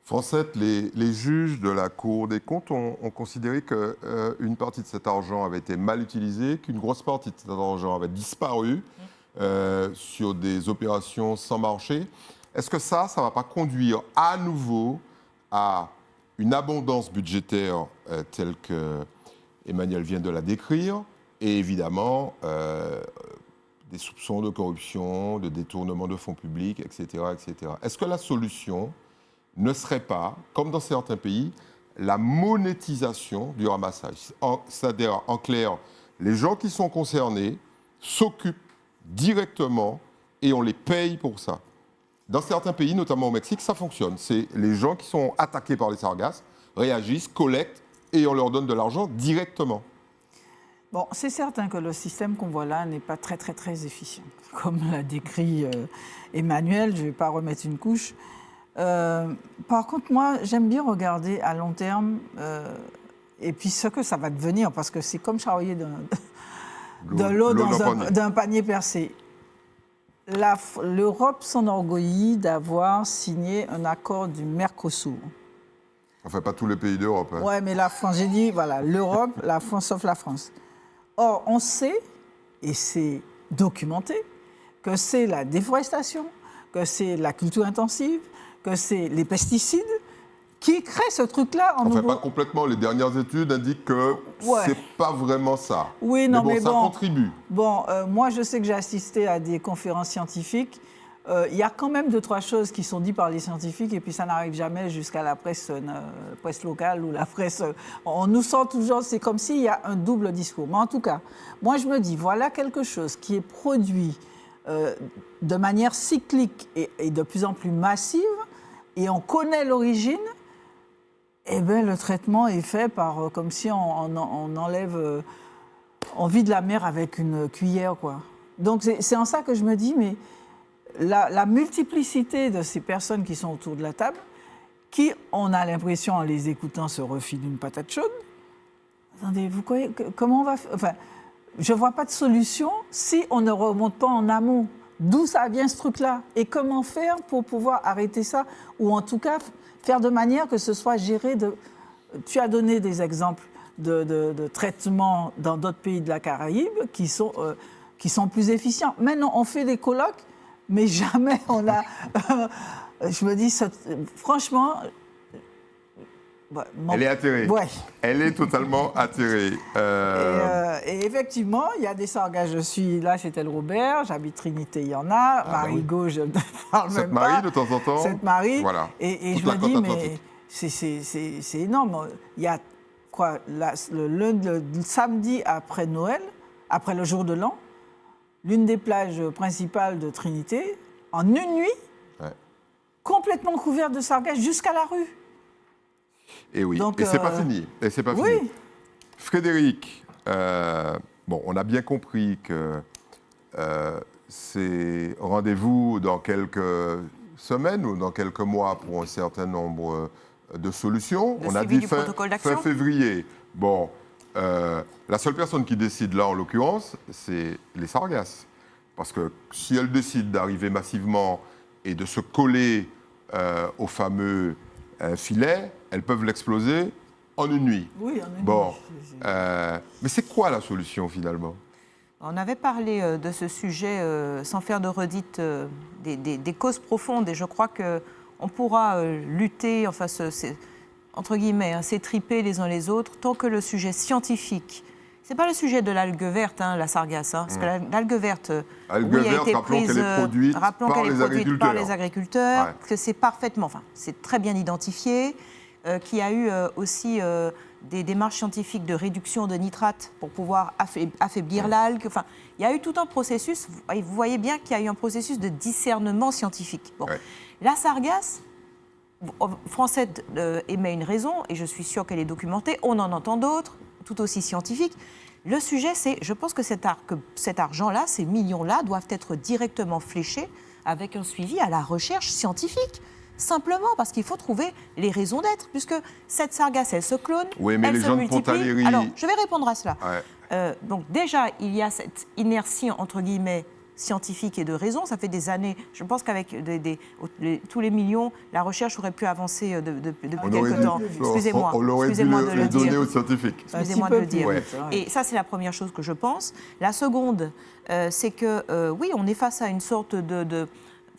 Francette, les juges de la Cour des comptes ont considéré qu'une partie de cet argent avait été mal utilisée, qu'une grosse partie de cet argent avait disparu sur des opérations sans marché. Est-ce que ça ne va pas conduire à nouveau à une abondance budgétaire telle que Emmanuel vient de la décrire et évidemment des soupçons de corruption, de détournement de fonds publics, etc., etc. Est-ce que la solution ne serait pas, comme dans certains pays, la monétisation du ramassage? C'est-à-dire, en clair, les gens qui sont concernés s'occupent directement et on les paye pour ça. Dans certains pays, notamment au Mexique, ça fonctionne. C'est les gens qui sont attaqués par les sargasses réagissent, collectent et on leur donne de l'argent directement. Bon, c'est certain que le système qu'on voit là n'est pas très, très, très efficient. Comme l'a décrit Emmanuel, je ne vais pas remettre une couche. Par contre, moi, j'aime bien regarder à long terme et puis ce que ça va devenir, parce que c'est comme charrier de l'eau d'un panier percé. L'Europe s'enorgueillit d'avoir signé un accord du Mercosur. Enfin, pas tous les pays d'Europe. Hein. Oui, mais la France, j'ai dit, voilà, l'Europe, la France, sauf la France. Or, on sait, et c'est documenté, que c'est la déforestation, que c'est la culture intensive, que c'est les pesticides qui créent ce truc-là en Enfin, pas complètement. Les dernières études indiquent que c'est pas vraiment ça. Oui, non, mais ça contribue. Bon, moi, je sais que j'ai assisté à des conférences scientifiques. Il y a quand même 2-3 choses qui sont dites par les scientifiques et puis ça n'arrive jamais jusqu'à la presse locale ou la presse... On nous sent toujours, c'est comme s'il y a un double discours. Mais en tout cas, moi je me dis, voilà quelque chose qui est produit de manière cyclique et de plus en plus massive et on connaît l'origine, eh bien le traitement est fait par comme si on enlève... on vide la mer avec une cuillère, quoi. Donc c'est en ça que je me dis, mais... La multiplicité de ces personnes qui sont autour de la table, qui, on a l'impression, en les écoutant, se refilent une patate chaude. Attendez, vous croyez, comment on va faire? Enfin, je ne vois pas de solution si on ne remonte pas en amont. D'où ça vient ce truc-là? Et comment faire pour pouvoir arrêter ça? Ou en tout cas, faire de manière que ce soit géré de... Tu as donné des exemples de traitements dans d'autres pays de la Caraïbe qui sont plus efficients. Maintenant, on fait des colloques, mais jamais on a... je me dis, franchement... Elle est atterrée. Ouais. Elle est totalement atterrée. Et effectivement, il y a des sargasses. Je suis là chez Tel Robert, j'habite Trinité, il y en a. Marigot, je ne parle même pas. Sainte-Marie, de temps en temps. Sainte-Marie. Voilà. Et je me dis, mais c'est énorme. Il y a quoi le samedi après Noël, après le jour de l'an, l'une des plages principales de Trinité, en une nuit, complètement couverte de sargasses jusqu'à la rue. Et oui, Donc, et c'est pas fini. Et c'est pas oui. fini. Frédéric, bon, on a bien compris que c'est rendez-vous dans quelques semaines ou dans quelques mois pour un certain nombre de solutions. On a dit fin février. Bon, la seule personne qui décide là, en l'occurrence, c'est les sargasses. Parce que si elles décident d'arriver massivement et de se coller au fameux filet, elles peuvent l'exploser en une nuit. Oui, en une bon. nuit. Mais c'est quoi la solution finalement? On avait parlé de ce sujet sans faire de redite des causes profondes et je crois qu'on pourra lutter, enfin, entre guillemets, s'étriper les uns les autres tant que le sujet scientifique. Ce n'est pas le sujet de l'algue verte, la sargasse, parce que l'algue verte, a été prise, rappelons qu'elle est produite par les agriculteurs, que c'est parfaitement, enfin, c'est très bien identifié, qu'il y a eu aussi des démarches scientifiques de réduction de nitrates pour pouvoir affaiblir l'algue. Enfin, il y a eu tout un processus, vous voyez bien qu'il y a eu un processus de discernement scientifique. Bon. La sargasse, Français émet une raison, et je suis sûre qu'elle est documentée, on en entend d'autres, tout aussi scientifiques. Le sujet, c'est, je pense que cet argent-là, ces millions-là, doivent être directement fléchés avec un suivi à la recherche scientifique. Simplement parce qu'il faut trouver les raisons d'être, puisque cette sargasse, elle se clone, oui, mais elle les se gens multiplie. De Pontaléry... Alors, je vais répondre à cela. Ouais. Donc déjà, il y a cette inertie, entre guillemets, scientifique et de raison. Ça fait des années, je pense qu'avec tous les millions, la recherche aurait pu avancer depuis quelque temps. Excusez-moi. On aurait dû les donner aux scientifiques. Excusez-moi de le dire. Ouais. Et ça, c'est la première chose que je pense. La seconde, c'est que, oui, on est face à une sorte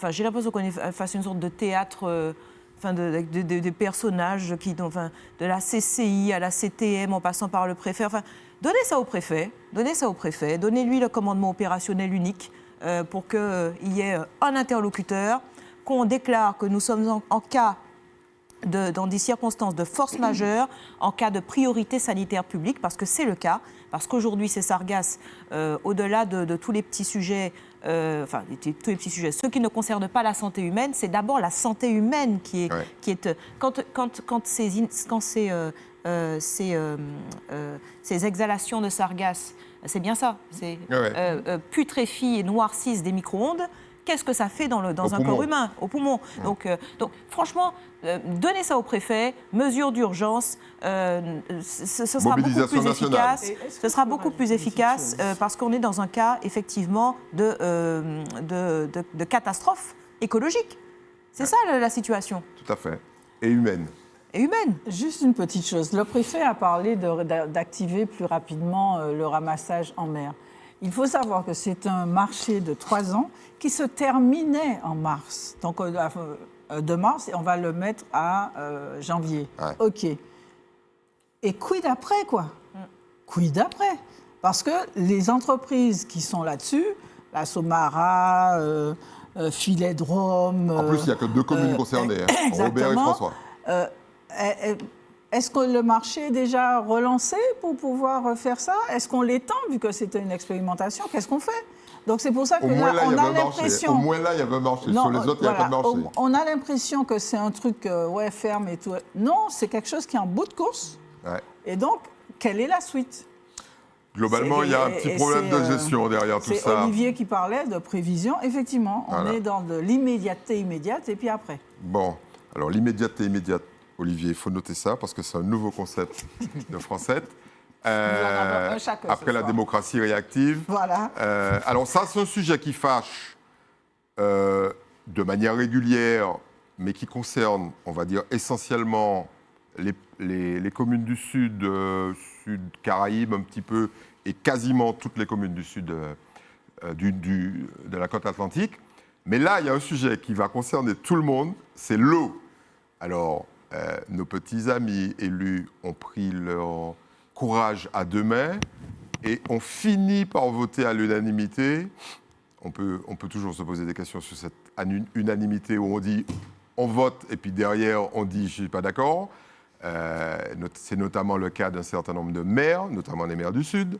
Enfin, j'ai l'impression qu'on est face à une sorte de théâtre, des personnages qui, enfin, de la CCI à la CTM en passant par le préfet. Enfin, donnez ça au préfet, donnez-lui le commandement opérationnel unique pour qu'il y ait un interlocuteur, qu'on déclare que nous sommes en cas dans des circonstances de force majeure, en cas de priorité sanitaire publique, parce que c'est le cas, parce qu'aujourd'hui, ces sargasses, au-delà de tous les petits sujets, tous les petits sujets, ceux qui ne concernent pas la santé humaine, c'est d'abord la santé humaine qui est quand ces exhalations de sargasses, c'est bien ça, c'est putréfient et noircissent des micro-ondes. Qu'est-ce que ça fait dans un corps humain, au poumon? Donc, franchement, donnez ça au préfet, mesure d'urgence, ce sera beaucoup plus efficace. Ce sera beaucoup plus efficace parce qu'on est dans un cas, effectivement, de catastrophe écologique. C'est ça la situation. Tout à fait. Et humaine. Juste une petite chose. Le préfet a parlé d'activer plus rapidement le ramassage en mer. Il faut savoir que c'est un marché de 3 ans qui se terminait en mars. Donc, de mars, et on va le mettre à janvier. Ouais. OK. Et quid après, quoi? Quid après? Parce que les entreprises qui sont là-dessus, la Somara, Filet de Rome... En plus, il n'y a que 2 communes concernées, Robert et François. Est-ce que le marché est déjà relancé pour pouvoir faire ça? Est-ce qu'on l'étend, vu que c'était une expérimentation? Qu'est-ce qu'on fait? Donc c'est pour ça que là, on a l'impression... Au moins là, il y avait un marché. Sur les autres, il n'y a pas de marché. On a l'impression que c'est un truc ferme et tout. Non, c'est quelque chose qui est en bout de course. Ouais. Et donc, quelle est la suite? Globalement, il y a un petit problème de gestion derrière tout ça. C'est Olivier qui parlait de prévision. Effectivement, on est dans de l'immédiateté immédiate et puis après. Bon, alors l'immédiateté immédiate, Olivier, il faut noter ça parce que c'est un nouveau concept de France 7. Après la démocratie réactive. Voilà. Alors ça, c'est un sujet qui fâche de manière régulière, mais qui concerne, on va dire, essentiellement les communes du Sud, Sud Caraïbes un petit peu, et quasiment toutes les communes du Sud de la côte atlantique. Mais là, il y a un sujet qui va concerner tout le monde, c'est l'eau. Alors, nos petits amis élus ont pris leur courage à 2 mains et ont fini par voter à l'unanimité. On peut toujours se poser des questions sur cette unanimité où on dit on vote et puis derrière on dit je ne suis pas d'accord. C'est notamment le cas d'un certain nombre de maires, notamment les maires du Sud.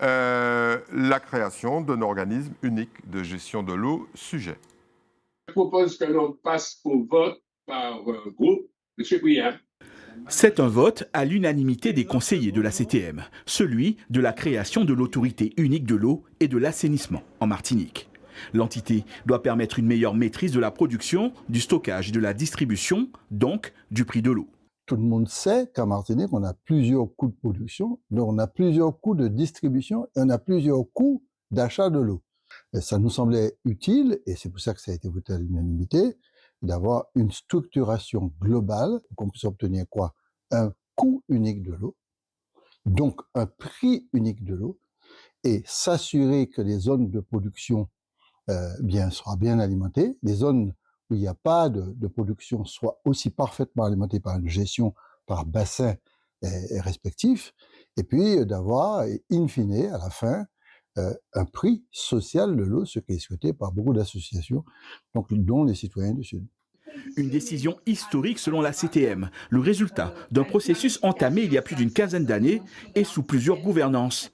La création d'un organisme unique de gestion de l'eau, sujet. Je propose que l'on passe au vote par groupe. Monsieur Briand. C'est un vote à l'unanimité des conseillers de la CTM, celui de la création de l'autorité unique de l'eau et de l'assainissement en Martinique. L'entité doit permettre une meilleure maîtrise de la production, du stockage et de la distribution, donc du prix de l'eau. Tout le monde sait qu'en Martinique, on a plusieurs coûts de production, donc on a plusieurs coûts de distribution et on a plusieurs coûts d'achat de l'eau. Et ça nous semblait utile, et c'est pour ça que ça a été voté à l'unanimité, d'avoir une structuration globale, qu'on puisse obtenir quoi? Un coût unique de l'eau, donc un prix unique de l'eau, et s'assurer que les zones de production soient bien alimentées, les zones où il n'y a pas de production soient aussi parfaitement alimentées par une gestion par bassin respectif, et puis d'avoir, in fine, à la fin, un prix social de l'eau, ce qui est souhaité par beaucoup d'associations, dont les citoyens du Sud. Une décision historique selon la CTM, le résultat d'un processus entamé il y a plus d'une quinzaine d'années et sous plusieurs gouvernances.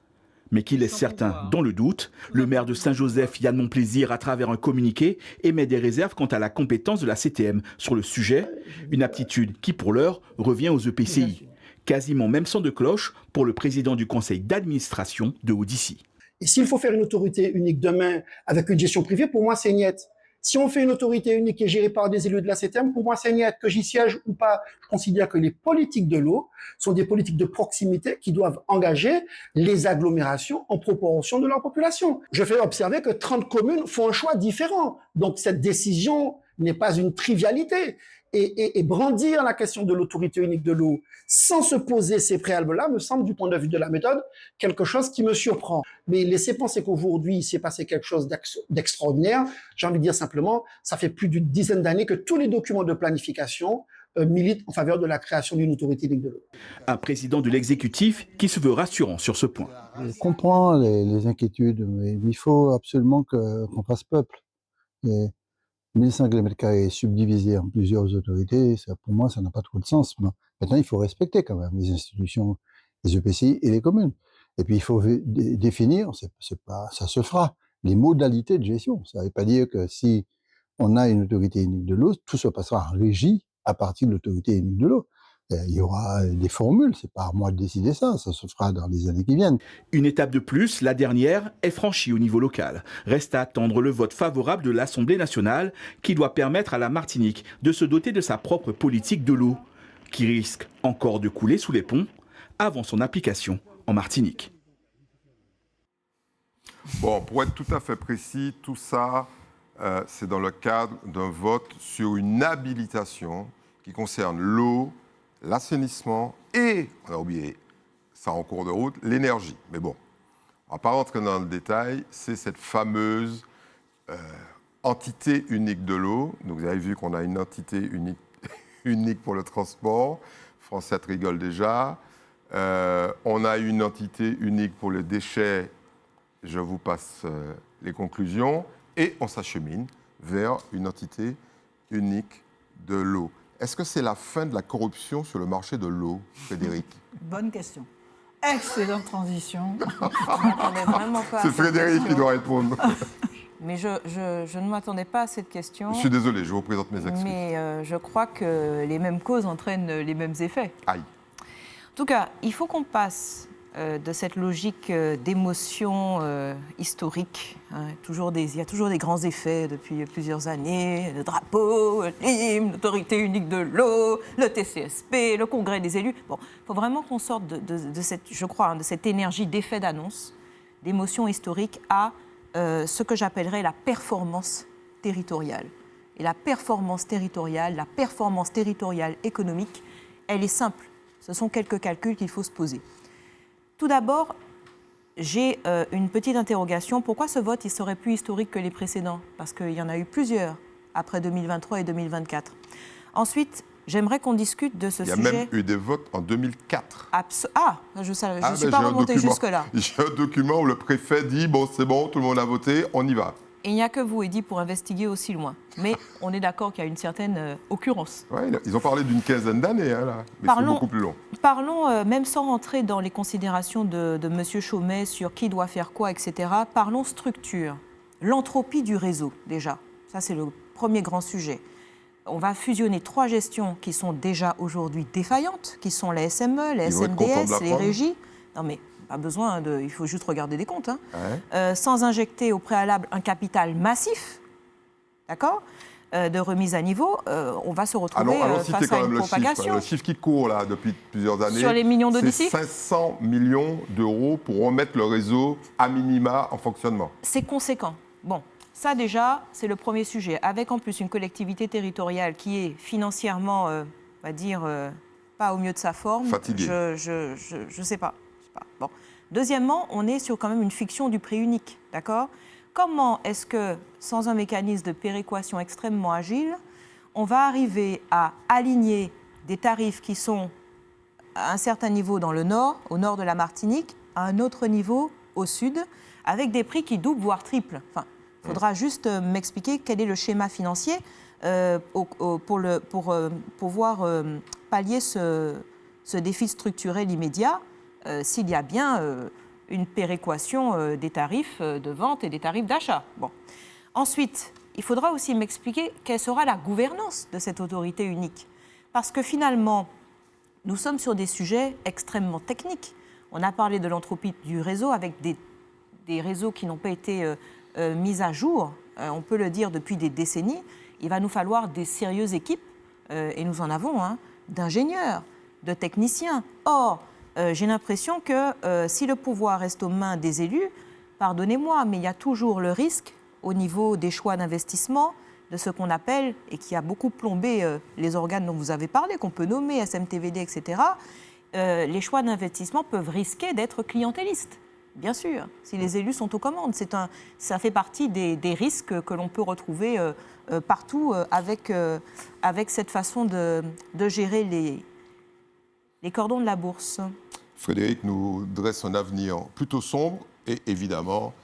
Mais qui laisse certains dans le doute, le maire de Saint-Joseph, Yann Monplaisir, à travers un communiqué, émet des réserves quant à la compétence de la CTM sur le sujet, une aptitude qui pour l'heure revient aux EPCI. Quasiment même son de cloche pour le président du conseil d'administration de Odyssey. Et s'il faut faire une autorité unique demain avec une gestion privée, pour moi, c'est niet. Si on fait une autorité unique qui est gérée par des élus de la CTM, pour moi, c'est niet. Que j'y siège ou pas, je considère que les politiques de l'eau sont des politiques de proximité qui doivent engager les agglomérations en proportion de leur population. Je fais observer que 30 communes font un choix différent. Donc, cette décision n'est pas une trivialité. Et brandir la question de l'autorité unique de l'eau sans se poser ces préalables-là me semble, du point de vue de la méthode, quelque chose qui me surprend. Mais laisser penser qu'aujourd'hui, il s'est passé quelque chose d'extraordinaire, j'ai envie de dire simplement, ça fait plus d'une dizaine d'années que tous les documents de planification militent en faveur de la création d'une autorité unique de l'eau. Un président de l'exécutif qui se veut rassurant sur ce point. Je comprends les inquiétudes, mais il faut absolument qu'on fasse peuple. Et 1500 km² subdivisés en plusieurs autorités, ça, pour moi, ça n'a pas trop de sens. Maintenant, il faut respecter quand même les institutions, les EPCI et les communes. Et puis, il faut définir, ça se fera, les modalités de gestion. Ça ne veut pas dire que si on a une autorité unique de l'eau, tout se passera en régie à partir de l'autorité unique de l'eau. Il y aura des formules, c'est pas à moi de décider ça se fera dans les années qui viennent. Une étape de plus, la dernière, est franchie au niveau local. Reste à attendre le vote favorable de l'Assemblée nationale qui doit permettre à la Martinique de se doter de sa propre politique de l'eau, qui risque encore de couler sous les ponts avant son application en Martinique. Bon, pour être tout à fait précis, tout ça, c'est dans le cadre d'un vote sur une habilitation qui concerne l'eau, l'assainissement et, on a oublié ça en cours de route, l'énergie. Mais bon, on ne va pas rentrer dans le détail, c'est cette fameuse entité unique de l'eau. Donc vous avez vu qu'on a une entité unique pour le transport. Français rigole déjà. On a une entité unique pour les déchets. Je vous passe les conclusions. Et on s'achemine vers une entité unique de l'eau. Est-ce que c'est la fin de la corruption sur le marché de l'eau, Frédéric? Bonne question. Excellente transition. C'est Frédéric qui doit répondre. Mais je ne m'attendais pas à cette question. Je suis désolé, je vous présente mes excuses. Mais je crois que les mêmes causes entraînent les mêmes effets. Aïe. En tout cas, il faut qu'on passe de cette logique d'émotion historique. Il y a toujours des grands effets depuis plusieurs années. Le drapeau, l'hymne, l'autorité unique de l'eau, le TCSP, le congrès des élus. Bon, il faut vraiment qu'on sorte de cette, je crois, de cette énergie d'effet d'annonce, d'émotion historique à ce que j'appellerais la performance territoriale. Et la performance territoriale économique, elle est simple. Ce sont quelques calculs qu'il faut se poser. Tout d'abord, j'ai une petite interrogation. Pourquoi ce vote il serait plus historique que les précédents? Parce qu'il y en a eu plusieurs après 2023 et 2024. Ensuite, j'aimerais qu'on discute de ce sujet. Il y a même eu des votes en 2004. Je ne suis pas remontée jusque-là. J'ai un document où le préfet dit « bon, c'est bon, tout le monde a voté, on y va ». Et il n'y a que vous, Eddy, pour investiguer aussi loin. Mais on est d'accord qu'il y a une certaine occurrence. Ouais, ils ont parlé d'une quinzaine d'années, hein, là, mais c'est beaucoup plus long. Parlons, même sans rentrer dans les considérations de M. Chaumet sur qui doit faire quoi, etc., parlons structure. L'entropie du réseau, déjà. Ça, c'est le premier grand sujet. On va fusionner 3 gestions qui sont déjà aujourd'hui défaillantes, qui sont les SME, les SNDS, les régies. Non, mais pas besoin de... Il faut juste regarder des comptes. Hein. Ouais. Sans injecter au préalable un capital massif, d'accord, de remise à niveau, on va se retrouver face à une propagation. Le chiffre qui court là depuis plusieurs années, sur les millions d'auditifs, c'est 500 millions d'euros pour remettre le réseau à minima en fonctionnement. C'est conséquent. Bon, ça déjà, c'est le premier sujet. Avec en plus une collectivité territoriale qui est financièrement, on va dire, pas au mieux de sa forme. Fatiguée. Je sais pas. Bon. Deuxièmement, on est sur quand même une fiction du prix unique, d'accord ? Comment est-ce que, sans un mécanisme de péréquation extrêmement agile, on va arriver à aligner des tarifs qui sont à un certain niveau dans le nord, au nord de la Martinique, à un autre niveau au sud, avec des prix qui doublent, voire triplent. Enfin, il faudra juste m'expliquer quel est le schéma financier pour pouvoir pallier ce défi structurel immédiat, s'il y a bien une péréquation des tarifs de vente et des tarifs d'achat. Bon. Ensuite, il faudra aussi m'expliquer quelle sera la gouvernance de cette autorité unique. Parce que finalement, nous sommes sur des sujets extrêmement techniques. On a parlé de l'entropie du réseau avec des réseaux qui n'ont pas été mis à jour, on peut le dire depuis des décennies. Il va nous falloir des sérieuses équipes, et nous en avons, hein, d'ingénieurs, de techniciens. Or, j'ai l'impression que si le pouvoir reste aux mains des élus, pardonnez-moi, mais il y a toujours le risque, au niveau des choix d'investissement, de ce qu'on appelle, et qui a beaucoup plombé les organes dont vous avez parlé, qu'on peut nommer, SMTVD, etc., les choix d'investissement peuvent risquer d'être clientélistes, bien sûr, si les élus sont aux commandes. Ça fait partie des risques que l'on peut retrouver partout avec cette façon de gérer les cordons de la bourse. Frédéric nous dresse un avenir plutôt sombre et évidemment,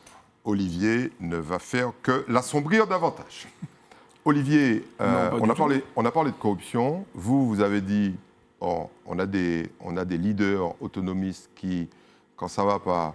Olivier ne va faire que l'assombrir davantage. Olivier, on a parlé de corruption. Vous avez dit, on a des leaders autonomistes qui, quand ça ne va pas,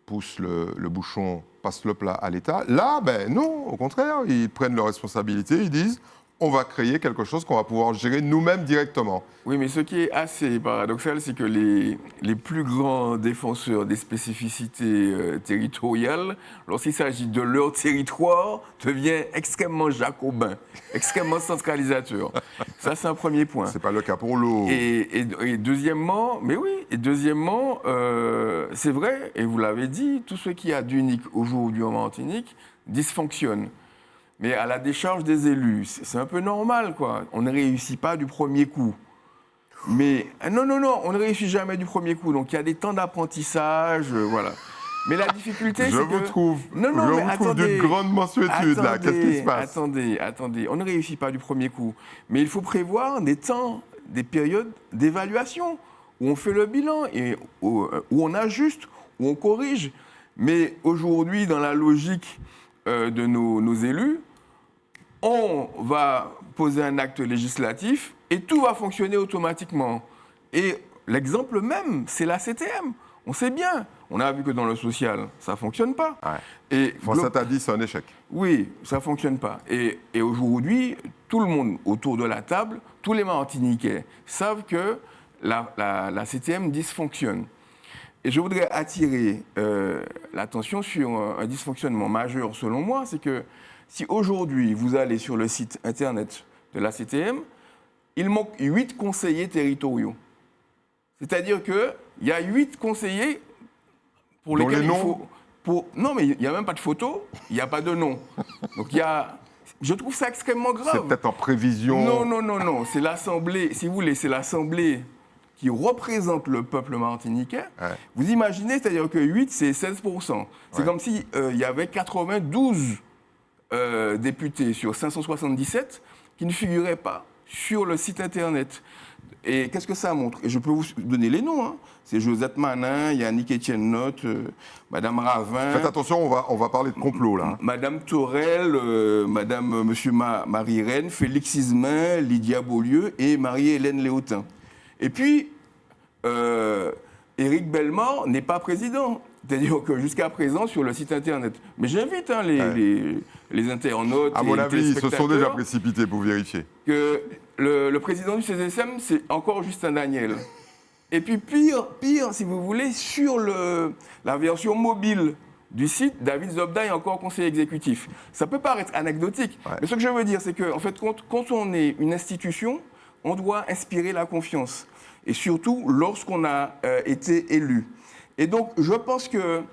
poussent le bouchon, passent le plat à l'État. Là, non, au contraire, ils prennent leurs responsabilités, ils disent on va créer quelque chose qu'on va pouvoir gérer nous-mêmes directement. Oui, mais ce qui est assez paradoxal, c'est que les plus grands défenseurs des spécificités territoriales, lorsqu'il s'agit de leur territoire, deviennent extrêmement jacobins, extrêmement centralisateurs. Ça, c'est un premier point. C'est pas le cas pour l'eau. Et deuxièmement, mais oui, c'est vrai, et vous l'avez dit, tout ce qu'il y a d'unique aujourd'hui en Martinique dysfonctionne. Mais à la décharge des élus, c'est un peu normal, quoi. On ne réussit pas du premier coup. Mais non, on ne réussit jamais du premier coup. Donc il y a des temps d'apprentissage, voilà. Mais la difficulté, c'est que... Je vous trouve d'une grande mansuétude, là. Qu'est-ce qui se passe ? Attendez. On ne réussit pas du premier coup. Mais il faut prévoir des temps, des périodes d'évaluation, où on fait le bilan, et où on ajuste, où on corrige. Mais aujourd'hui, dans la logique de nos élus, on va poser un acte législatif et tout va fonctionner automatiquement. Et l'exemple même, c'est la CTM. On sait bien. On a vu que dans le social, ça ne fonctionne pas. Ouais. Ça t'a dit, c'est un échec. Oui, ça ne fonctionne pas. Et aujourd'hui, tout le monde autour de la table, tous les Martiniquais, savent que la CTM dysfonctionne. Et je voudrais attirer l'attention sur un dysfonctionnement majeur, selon moi, c'est que si aujourd'hui vous allez sur le site internet de la CTM, il manque 8 conseillers territoriaux. C'est-à-dire qu'il y a 8 conseillers pour lesquels il faut... Non, mais il n'y a même pas de photo, il n'y a pas de nom. Donc je trouve ça extrêmement grave. C'est peut-être en prévision... Non, c'est l'Assemblée, si vous voulez, c'est l'Assemblée qui représente le peuple martiniquais. Ouais. Vous imaginez, c'est-à-dire que 8, c'est 16%. C'est comme s'il y avait 92 députés sur 577 qui ne figuraient pas sur le site internet. Et qu'est-ce que ça montre? Et je peux vous donner les noms. Hein. C'est Josette Manin, Yannick Etienne Notte, Madame Ravin. Faites attention, on va parler de complot là. Madame Torel, Monsieur Marie-Reine, Félix Ismain, Lydia Beaulieu et Marie-Hélène Léotin. Et puis, Éric Bellemare n'est pas président. C'est-à-dire que jusqu'à présent, sur le site internet. Mais j'invite les internautes. À mon avis, ils se sont déjà précipités pour vérifier. Que le président du CSSM, c'est encore Justin Daniel. Et puis pire, si vous voulez, sur la version mobile du site, David Zobda est encore conseiller exécutif. Ça peut paraître anecdotique, mais ce que je veux dire, c'est qu'en fait, quand on est une institution, on doit inspirer la confiance. Et surtout, lorsqu'on a été élu. Et donc, je pense que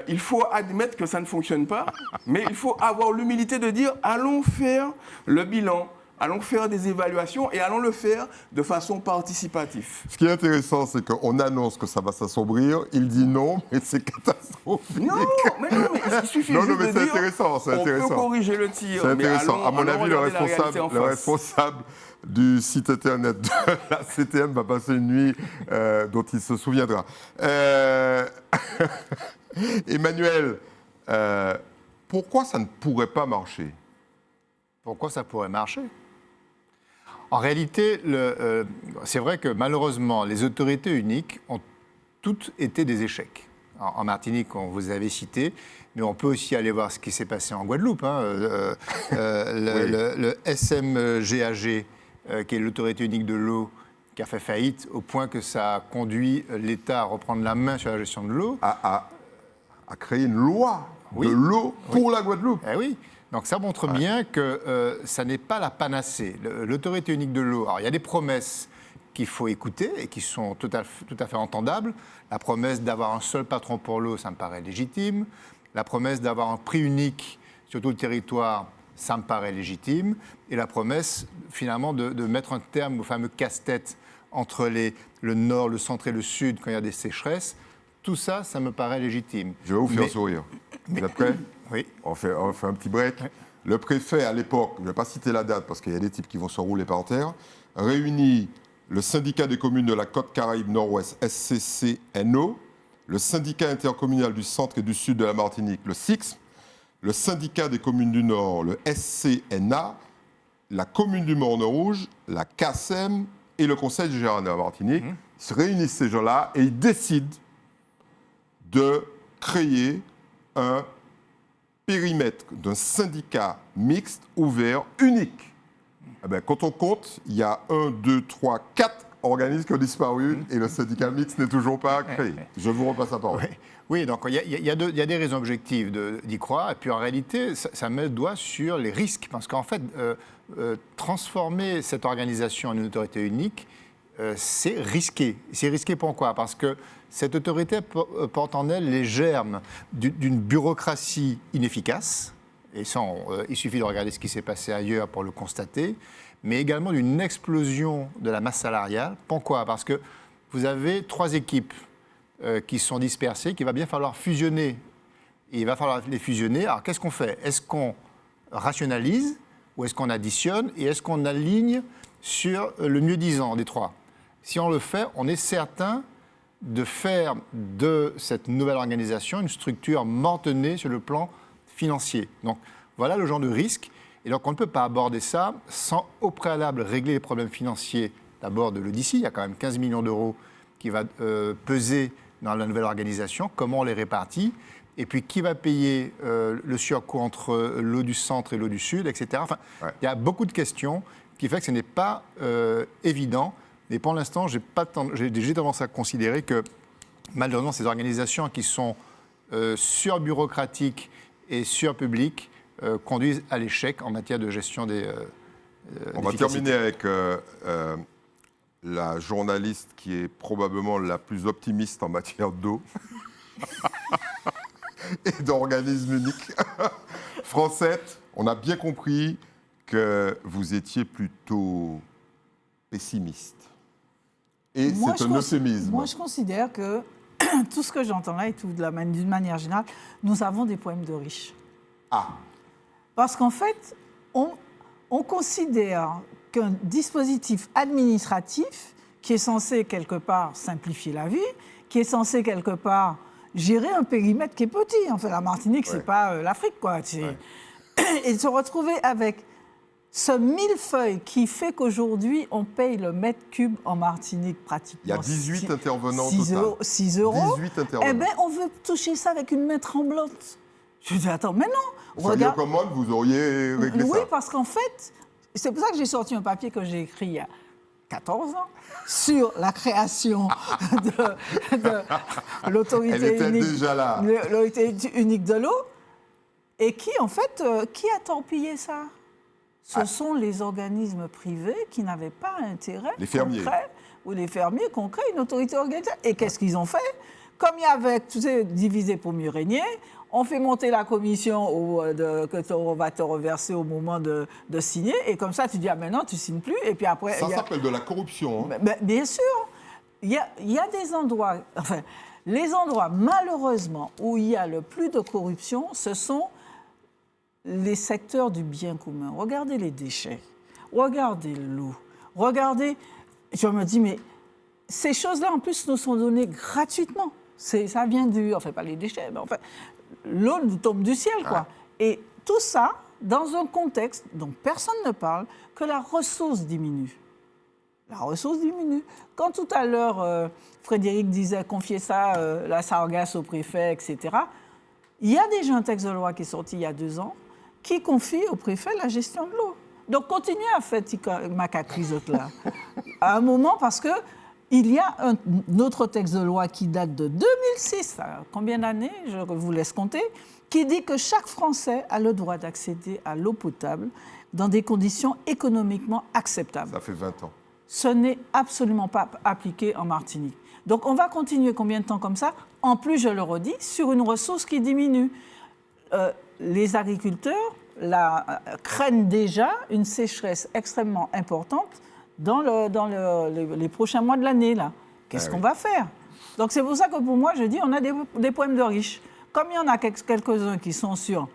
il faut admettre que ça ne fonctionne pas, mais il faut avoir l'humilité de dire, allons faire le bilan. Allons faire des évaluations et allons le faire de façon participative. Ce qui est intéressant, c'est qu'on annonce que ça va s'assombrir. Il dit non, mais c'est catastrophique. Non, mais il suffit juste de dire intéressant, c'est intéressant. On peut corriger le tir. C'est intéressant. À mon avis, le responsable du site internet de la CTM va passer une nuit dont il se souviendra. Emmanuel, pourquoi ça ne pourrait pas marcher? Pourquoi ça pourrait marcher? En réalité, c'est vrai que malheureusement, les autorités uniques ont toutes été des échecs. En Martinique, on vous avait cité, mais on peut aussi aller voir ce qui s'est passé en Guadeloupe. Hein. Le SMGAG, qui est l'autorité unique de l'eau, qui a fait faillite au point que ça a conduit l'État à reprendre la main sur la gestion de l'eau. À créer une loi de l'eau pour la Guadeloupe. Eh oui. Donc ça montre bien que ça n'est pas la panacée. L'autorité unique de l'eau, alors il y a des promesses qu'il faut écouter et qui sont tout à fait entendables. La promesse d'avoir un seul patron pour l'eau, ça me paraît légitime. La promesse d'avoir un prix unique sur tout le territoire, ça me paraît légitime. Et la promesse, finalement, de mettre un terme au fameux casse-tête entre le nord, le centre et le sud quand il y a des sécheresses, tout ça, ça me paraît légitime. Je vais vous faire sourire. Vous êtes prêts? Oui. On fait un petit break. Oui. Le préfet, à l'époque, je ne vais pas citer la date parce qu'il y a des types qui vont se rouler par terre, réunit le syndicat des communes de la côte Caraïbe Nord-Ouest, SCCNO, le syndicat intercommunal du centre et du sud de la Martinique, le SIXM, le syndicat des communes du Nord, le SCNA, la commune du Morne-Rouge, la CACEM et le conseil général de la Martinique. Ils se réunissent, ces gens-là, et ils décident de créer un périmètre d'un syndicat mixte ouvert unique. Eh bien, quand on compte, il y a 1, 2, 3, 4 organismes qui ont disparu et le syndicat mixte n'est toujours pas créé. Je vous repasse la parole. Oui, donc il y a des raisons objectives d'y croire. Et puis en réalité, ça met le doigt sur les risques. Parce qu'en fait, transformer cette organisation en une autorité unique, c'est risqué. C'est risqué pourquoi? Parce que cette autorité porte en elle les germes d'une bureaucratie inefficace, et ça, il suffit de regarder ce qui s'est passé ailleurs pour le constater, mais également d'une explosion de la masse salariale. Pourquoi? Parce que vous avez 3 équipes qui sont dispersées, qu'il va bien falloir fusionner. Et il va falloir les fusionner. Alors qu'est-ce qu'on fait? Est-ce qu'on rationalise ou est-ce qu'on additionne et est-ce qu'on aligne sur le mieux-disant des 3? Si on le fait, on est certain de faire de cette nouvelle organisation une structure mortenée sur le plan financier. Donc voilà le genre de risque. Et donc on ne peut pas aborder ça sans au préalable régler les problèmes financiers d'abord de l'Odyssée. Il y a quand même 15 millions d'euros qui va peser dans la nouvelle organisation. Comment on les répartit? Et puis qui va payer le surcoût entre l'eau du centre et l'eau du sud, etc. Enfin, il y a beaucoup de questions qui fait que ce n'est pas évident. Mais pour l'instant, j'ai tendance à considérer que, malheureusement, ces organisations qui sont surbureaucratiques et surpubliques conduisent à l'échec en matière de gestion des On va terminer avec la journaliste qui est probablement la plus optimiste en matière d'eau et d'organismes uniques. Francette, on a bien compris que vous étiez plutôt pessimiste. Et c'est un euphémisme. Moi, je considère que tout ce que j'entends là, et d'une manière générale, nous avons des problèmes de riches. Ah. Parce qu'en fait, on considère qu'un dispositif administratif qui est censé quelque part simplifier la vie, qui est censé quelque part gérer un périmètre qui est petit. Enfin, la Martinique, c'est pas l'Afrique, quoi. Et se retrouver avec ce millefeuille qui fait qu'aujourd'hui, on paye le mètre cube en Martinique pratiquement. Il y a 18 intervenants au total. 6 euros. 18 intervenants. Eh bien, on veut toucher ça avec une main tremblante. Je dis, attends, mais non. Vous seriez aux commandes, vous auriez réglé ça. Oui, parce qu'en fait, c'est pour ça que j'ai sorti un papier que j'ai écrit il y a 14 ans sur la création de l'autorité unique de l'eau. Et qui, en fait, qui a torpillé ça? Ce sont les organismes privés qui n'avaient pas intérêt concret, ou les fermiers qu'on crée une autorité organisée. Et qu'est-ce qu'ils ont fait? Comme il y avait, tu sais, divisé pour mieux régner, on fait monter la commission que on va te reverser au moment de signer. Et comme ça, tu dis, ah, maintenant, tu ne signes plus. Et puis après... Ça s'appelle de la corruption. Hein. Bien sûr. Il y a des endroits... Enfin, les endroits, malheureusement, où il y a le plus de corruption, ce sont les secteurs du bien commun. Regardez les déchets. Regardez l'eau. Regardez... Je me dis, mais ces choses-là, en plus, nous sont données gratuitement. Ça vient du... Enfin, pas les déchets, mais enfin... L'eau nous tombe du ciel, quoi. Et tout ça, dans un contexte dont personne ne parle, que la ressource diminue. La ressource diminue. Quand tout à l'heure, Frédéric disait confier ça, la Sargasse au préfet, etc., il y a déjà un texte de loi qui est sorti il y a 2 ans qui confie au préfet la gestion de l'eau. Donc, continuez à faire macacrisote là. À un moment, parce que il y a un autre texte de loi qui date de 2006, combien d'années, je vous laisse compter, qui dit que chaque Français a le droit d'accéder à l'eau potable dans des conditions économiquement acceptables. Ça fait 20 ans. Ce n'est absolument pas appliqué en Martinique. Donc on va continuer combien de temps comme ça? En plus, je le redis, sur une ressource qui diminue. Les agriculteurs craignent déjà une sécheresse extrêmement importante dans les prochains mois de l'année, là. Qu'est-ce qu'on va faire? Donc, c'est pour ça que, pour moi, je dis, on a des problèmes de riches. Comme il y en a quelques-uns qui sont sur,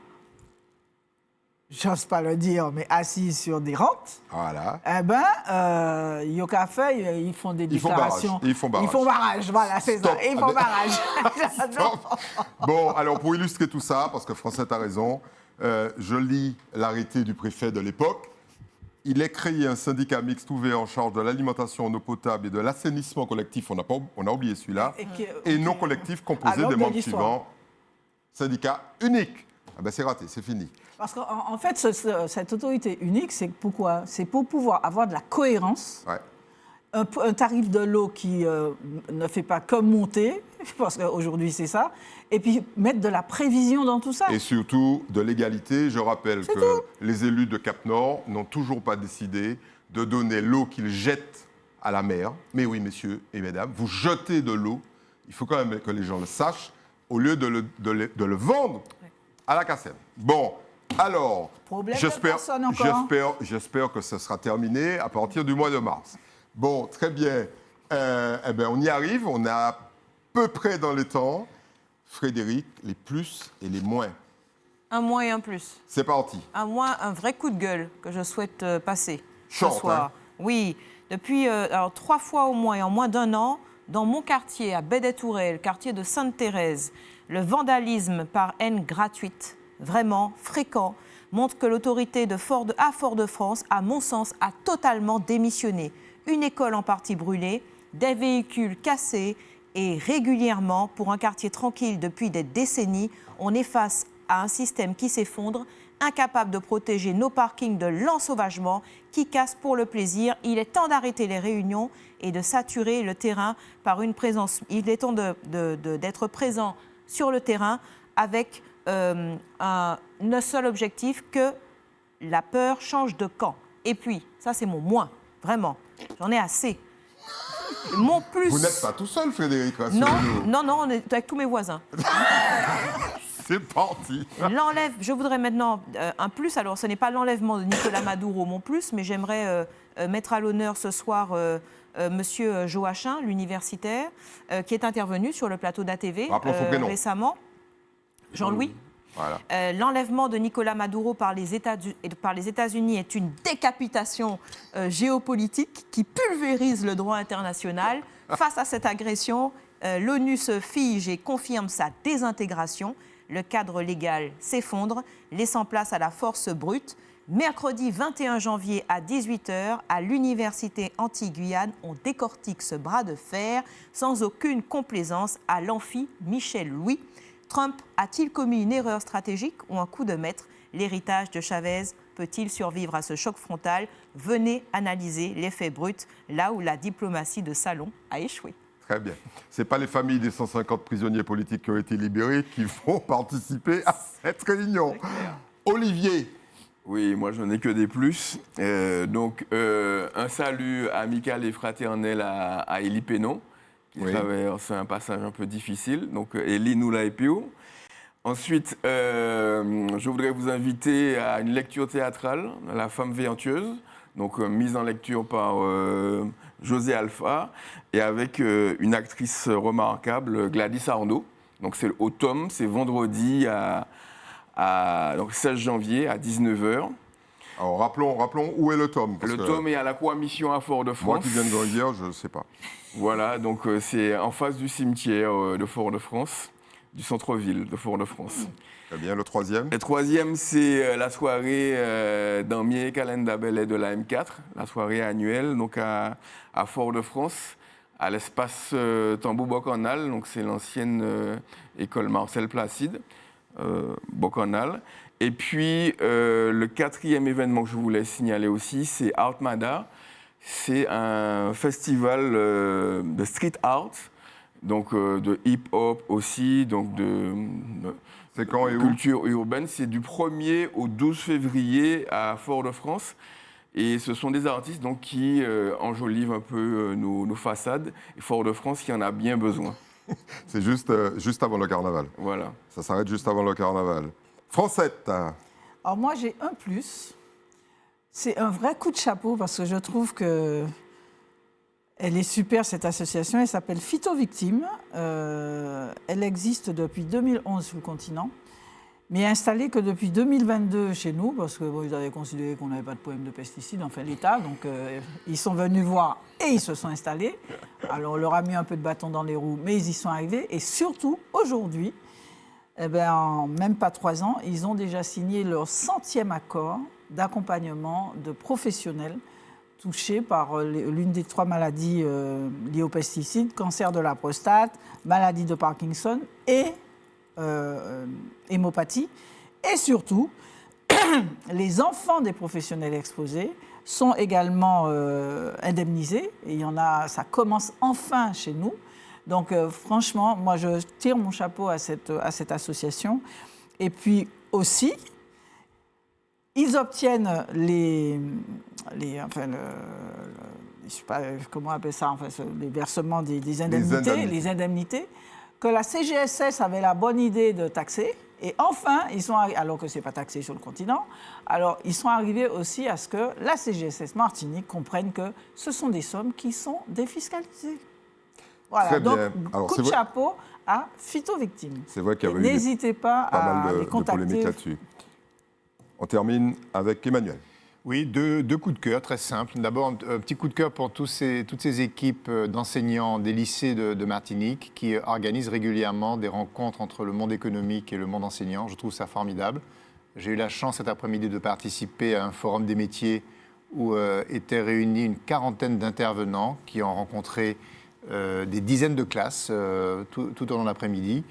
j'ose pas le dire, mais assis sur des rentes, voilà. Eh bien, Yoka fait, ils font des déclarations. Ils font barrage. Ils font barrage, voilà, c'est ça. Ils font barrage. Bon, alors, pour illustrer tout ça, parce que Francette a raison, je lis l'arrêté du préfet de l'époque. Il est créé un syndicat mixte ouvert en charge de l'alimentation en eau potable et de l'assainissement collectif, on a oublié celui-là, et non collectif composé des membres suivants. Syndicat unique. Ah ben c'est raté, c'est fini. Parce qu'en fait, cette autorité unique, c'est pourquoi? C'est pour pouvoir avoir de la cohérence, un tarif de l'eau qui ne fait pas que monter, parce qu'aujourd'hui c'est ça, et puis mettre de la prévision dans tout ça. Et surtout de l'égalité. Je rappelle que les élus de Cap-Nord n'ont toujours pas décidé de donner l'eau qu'ils jettent à la mer. Mais oui, messieurs et mesdames, vous jetez de l'eau, il faut quand même que les gens le sachent, au lieu de le vendre à la CACEM. Bon, alors, j'espère que ce sera terminé à partir du mois de mars. Bon, très bien. Eh bien, on y arrive, on est à peu près dans les temps. Frédéric, les plus et les moins. Un moins et un plus. C'est parti. Un moins, un vrai coup de gueule que je souhaite passer ce soir. Oui, depuis 3 fois au moins et en moins d'1 an, dans mon quartier, à Baie-des-Tourelles, quartier de Sainte-Thérèse, le vandalisme par haine gratuite, vraiment fréquent, montre que l'autorité de Fort-de-France, à mon sens, a totalement démissionné. Une école en partie brûlée, des véhicules cassés et régulièrement, pour un quartier tranquille depuis des décennies, on est face à un système qui s'effondre, incapable de protéger nos parkings de l'ensauvagement, qui casse pour le plaisir. Il est temps d'arrêter les réunions et de saturer le terrain par une présence. Il est temps d'être présent sur le terrain avec un seul objectif, que la peur change de camp. Et puis, ça c'est mon moins, vraiment, j'en ai assez. Mon plus... Vous n'êtes pas tout seul, Frédéric. Non, on est avec tous mes voisins. C'est parti. Je voudrais maintenant un plus. Alors, ce n'est pas l'enlèvement de Nicolas Maduro, mon plus, mais j'aimerais mettre à l'honneur ce soir Monsieur Joachim, l'universitaire, qui est intervenu sur le plateau d'ATV récemment. Jean-Louis. Voilà. L'enlèvement de Nicolas Maduro par les États-Unis est une décapitation géopolitique qui pulvérise le droit international. Face à cette agression, l'ONU se fige et confirme sa désintégration. Le cadre légal s'effondre, laissant place à la force brute. Mercredi 21 janvier à 18h, à l'Université Antilles-Guyane, on décortique ce bras de fer sans aucune complaisance à l'amphi Michel Louis. Trump a-t-il commis une erreur stratégique ou un coup de maître? L'héritage de Chavez peut-il survivre à ce choc frontal? Venez analyser l'effet brut, là où la diplomatie de salon a échoué. Très bien. Ce n'est pas les familles des 150 prisonniers politiques qui ont été libérés qui vont participer à cette réunion. Olivier. Oui, moi je n'ai que des plus. Un salut amical et fraternel à Élie Pénon, qui traverse un passage un peu difficile. Donc Élie Noula-Epéo. Ensuite, je voudrais vous inviter à une lecture théâtrale, La femme vertueuse, donc mise en lecture par José Alpha, et avec une actrice remarquable, Gladys Arnaud. Donc c'est au tome, c'est vendredi donc 16 janvier à 19h. Alors rappelons où est le tome. Le tome est à la Comission à Fort-de-France. Moi qui viens de grandir, je ne sais pas. Voilà, donc c'est en face du cimetière de Fort-de-France, du centre-ville de Fort-de-France. Très bien, le troisième? Le troisième, c'est la soirée d'Amier Calenda Bellet de la M4, la soirée annuelle donc à Fort-de-France, à l'espace Tambou Bocanal, donc c'est l'ancienne école Marcel Placide, Bocanal. Et puis le quatrième événement que je voulais signaler aussi, c'est Artmada. C'est un festival de street art, donc de hip-hop aussi, donc c'est quand et où? Culture urbaine. C'est du 1er au 12 février à Fort-de-France. Et ce sont des artistes donc, qui enjolivent un peu nos façades. Et Fort-de-France qui en a bien besoin. C'est juste avant le carnaval. Voilà. Ça s'arrête juste avant le carnaval. Francette. Alors moi, j'ai un plus. C'est un vrai coup de chapeau parce que je trouve que elle est super, cette association. Elle s'appelle Phytovictime. Elle existe depuis 2011 sur le continent, mais installée que depuis 2022 chez nous parce que ils avaient considéré qu'on n'avait pas de problème de pesticides, enfin l'État. Donc ils sont venus voir et ils se sont installés. Alors on leur a mis un peu de bâton dans les roues, mais ils y sont arrivés. Et surtout, aujourd'hui, en même pas 3 ans, ils ont déjà signé leur 100e accord d'accompagnement de professionnels touchés par l'une des 3 maladies liées aux pesticides, cancer de la prostate, maladie de Parkinson et hémopathie. Et surtout, les enfants des professionnels exposés sont également indemnisés. Et il y en a, ça commence enfin chez nous. Donc franchement, moi je tire mon chapeau à cette association. Et puis aussi, ils obtiennent je sais pas comment on appelle ça, enfin, les versements des indemnités, les indemnités, que la CGSS avait la bonne idée de taxer. Et enfin, ils sont alors que ce n'est pas taxé sur le continent, alors ils sont arrivés aussi à ce que la CGSS Martinique comprenne que ce sont des sommes qui sont défiscalisées. Voilà, très donc bien. Alors, coup de chapeau à Phytovictime. C'est vrai qu'il y avait n'hésitez pas pas à mal les de contacter. polémiques là-dessus. On termine avec Emmanuel. Oui, deux coups de cœur très simples. D'abord, un petit coup de cœur pour toutes ces équipes d'enseignants des lycées de Martinique qui organisent régulièrement des rencontres entre le monde économique et le monde enseignant. Je trouve ça formidable. J'ai eu la chance cet après-midi de participer à un forum des métiers où étaient réunis une 40aine d'intervenants qui ont rencontré des dizaines de classes tout au long de l'après-midi.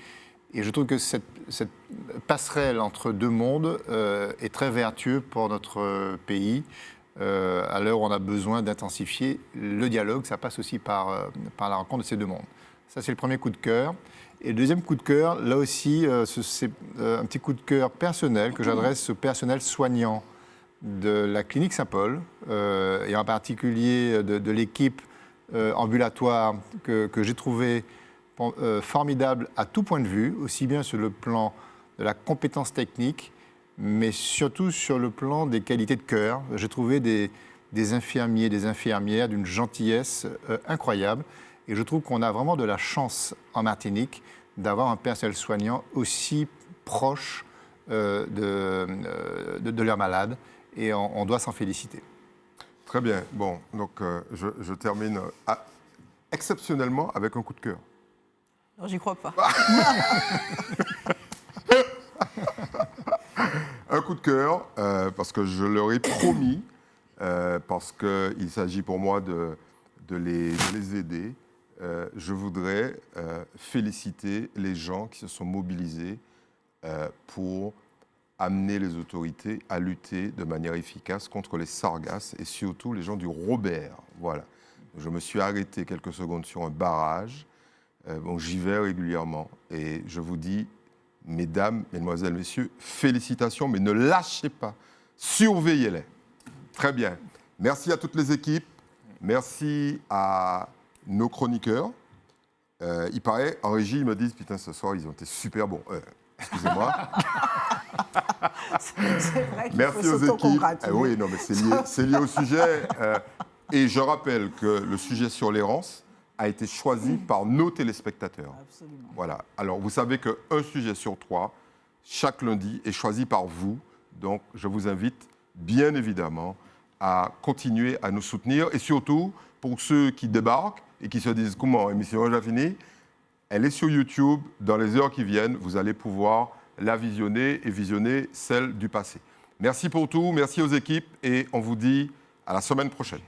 Et je trouve que cette passerelle entre deux mondes est très vertueuse pour notre pays. À l'heure où on a besoin d'intensifier le dialogue, ça passe aussi par la rencontre de ces deux mondes. Ça, c'est le premier coup de cœur. Et le deuxième coup de cœur, là aussi, c'est un petit coup de cœur personnel que j'adresse au personnel soignant de la clinique Saint-Paul, et en particulier de l'équipe ambulatoire que j'ai trouvée formidable à tout point de vue, aussi bien sur le plan de la compétence technique, mais surtout sur le plan des qualités de cœur. J'ai trouvé des infirmiers, des infirmières d'une gentillesse incroyable. Et je trouve qu'on a vraiment de la chance en Martinique d'avoir un personnel soignant aussi proche de leurs malades et on doit s'en féliciter. Très bien. Bon, donc je termine exceptionnellement avec un coup de cœur. Non, j'y crois pas. Un coup de cœur, parce que je leur ai promis, parce qu'il s'agit pour moi de les aider. Je voudrais féliciter les gens qui se sont mobilisés pour amener les autorités à lutter de manière efficace contre les sargasses et surtout les gens du Robert. Voilà. Je me suis arrêté quelques secondes sur un barrage. Bon, j'y vais régulièrement et je vous dis, mesdames, mesdemoiselles, messieurs, félicitations, mais ne lâchez pas. Surveillez-les. Très bien. Merci à toutes les équipes. Merci à nos chroniqueurs. Il paraît, en régie, ils me disent, putain, ce soir, ils ont été super bons. Excusez-moi. C'est vrai qu'il Merci faut aux équipes. s'autocongratuler. Oui, non, mais c'est lié au sujet. Et je rappelle que le sujet sur l'errance a été choisi par nos téléspectateurs. Absolument. Voilà. Alors, vous savez qu'un sujet sur 3, chaque lundi, est choisi par vous. Donc, je vous invite, bien évidemment, à continuer à nous soutenir. Et surtout, pour ceux qui débarquent et qui se disent « Comment, émission déjà finie ?» Elle est sur YouTube. Dans les heures qui viennent, vous allez pouvoir la visionner et visionner celle du passé. Merci pour tout. Merci aux équipes. Et on vous dit à la semaine prochaine.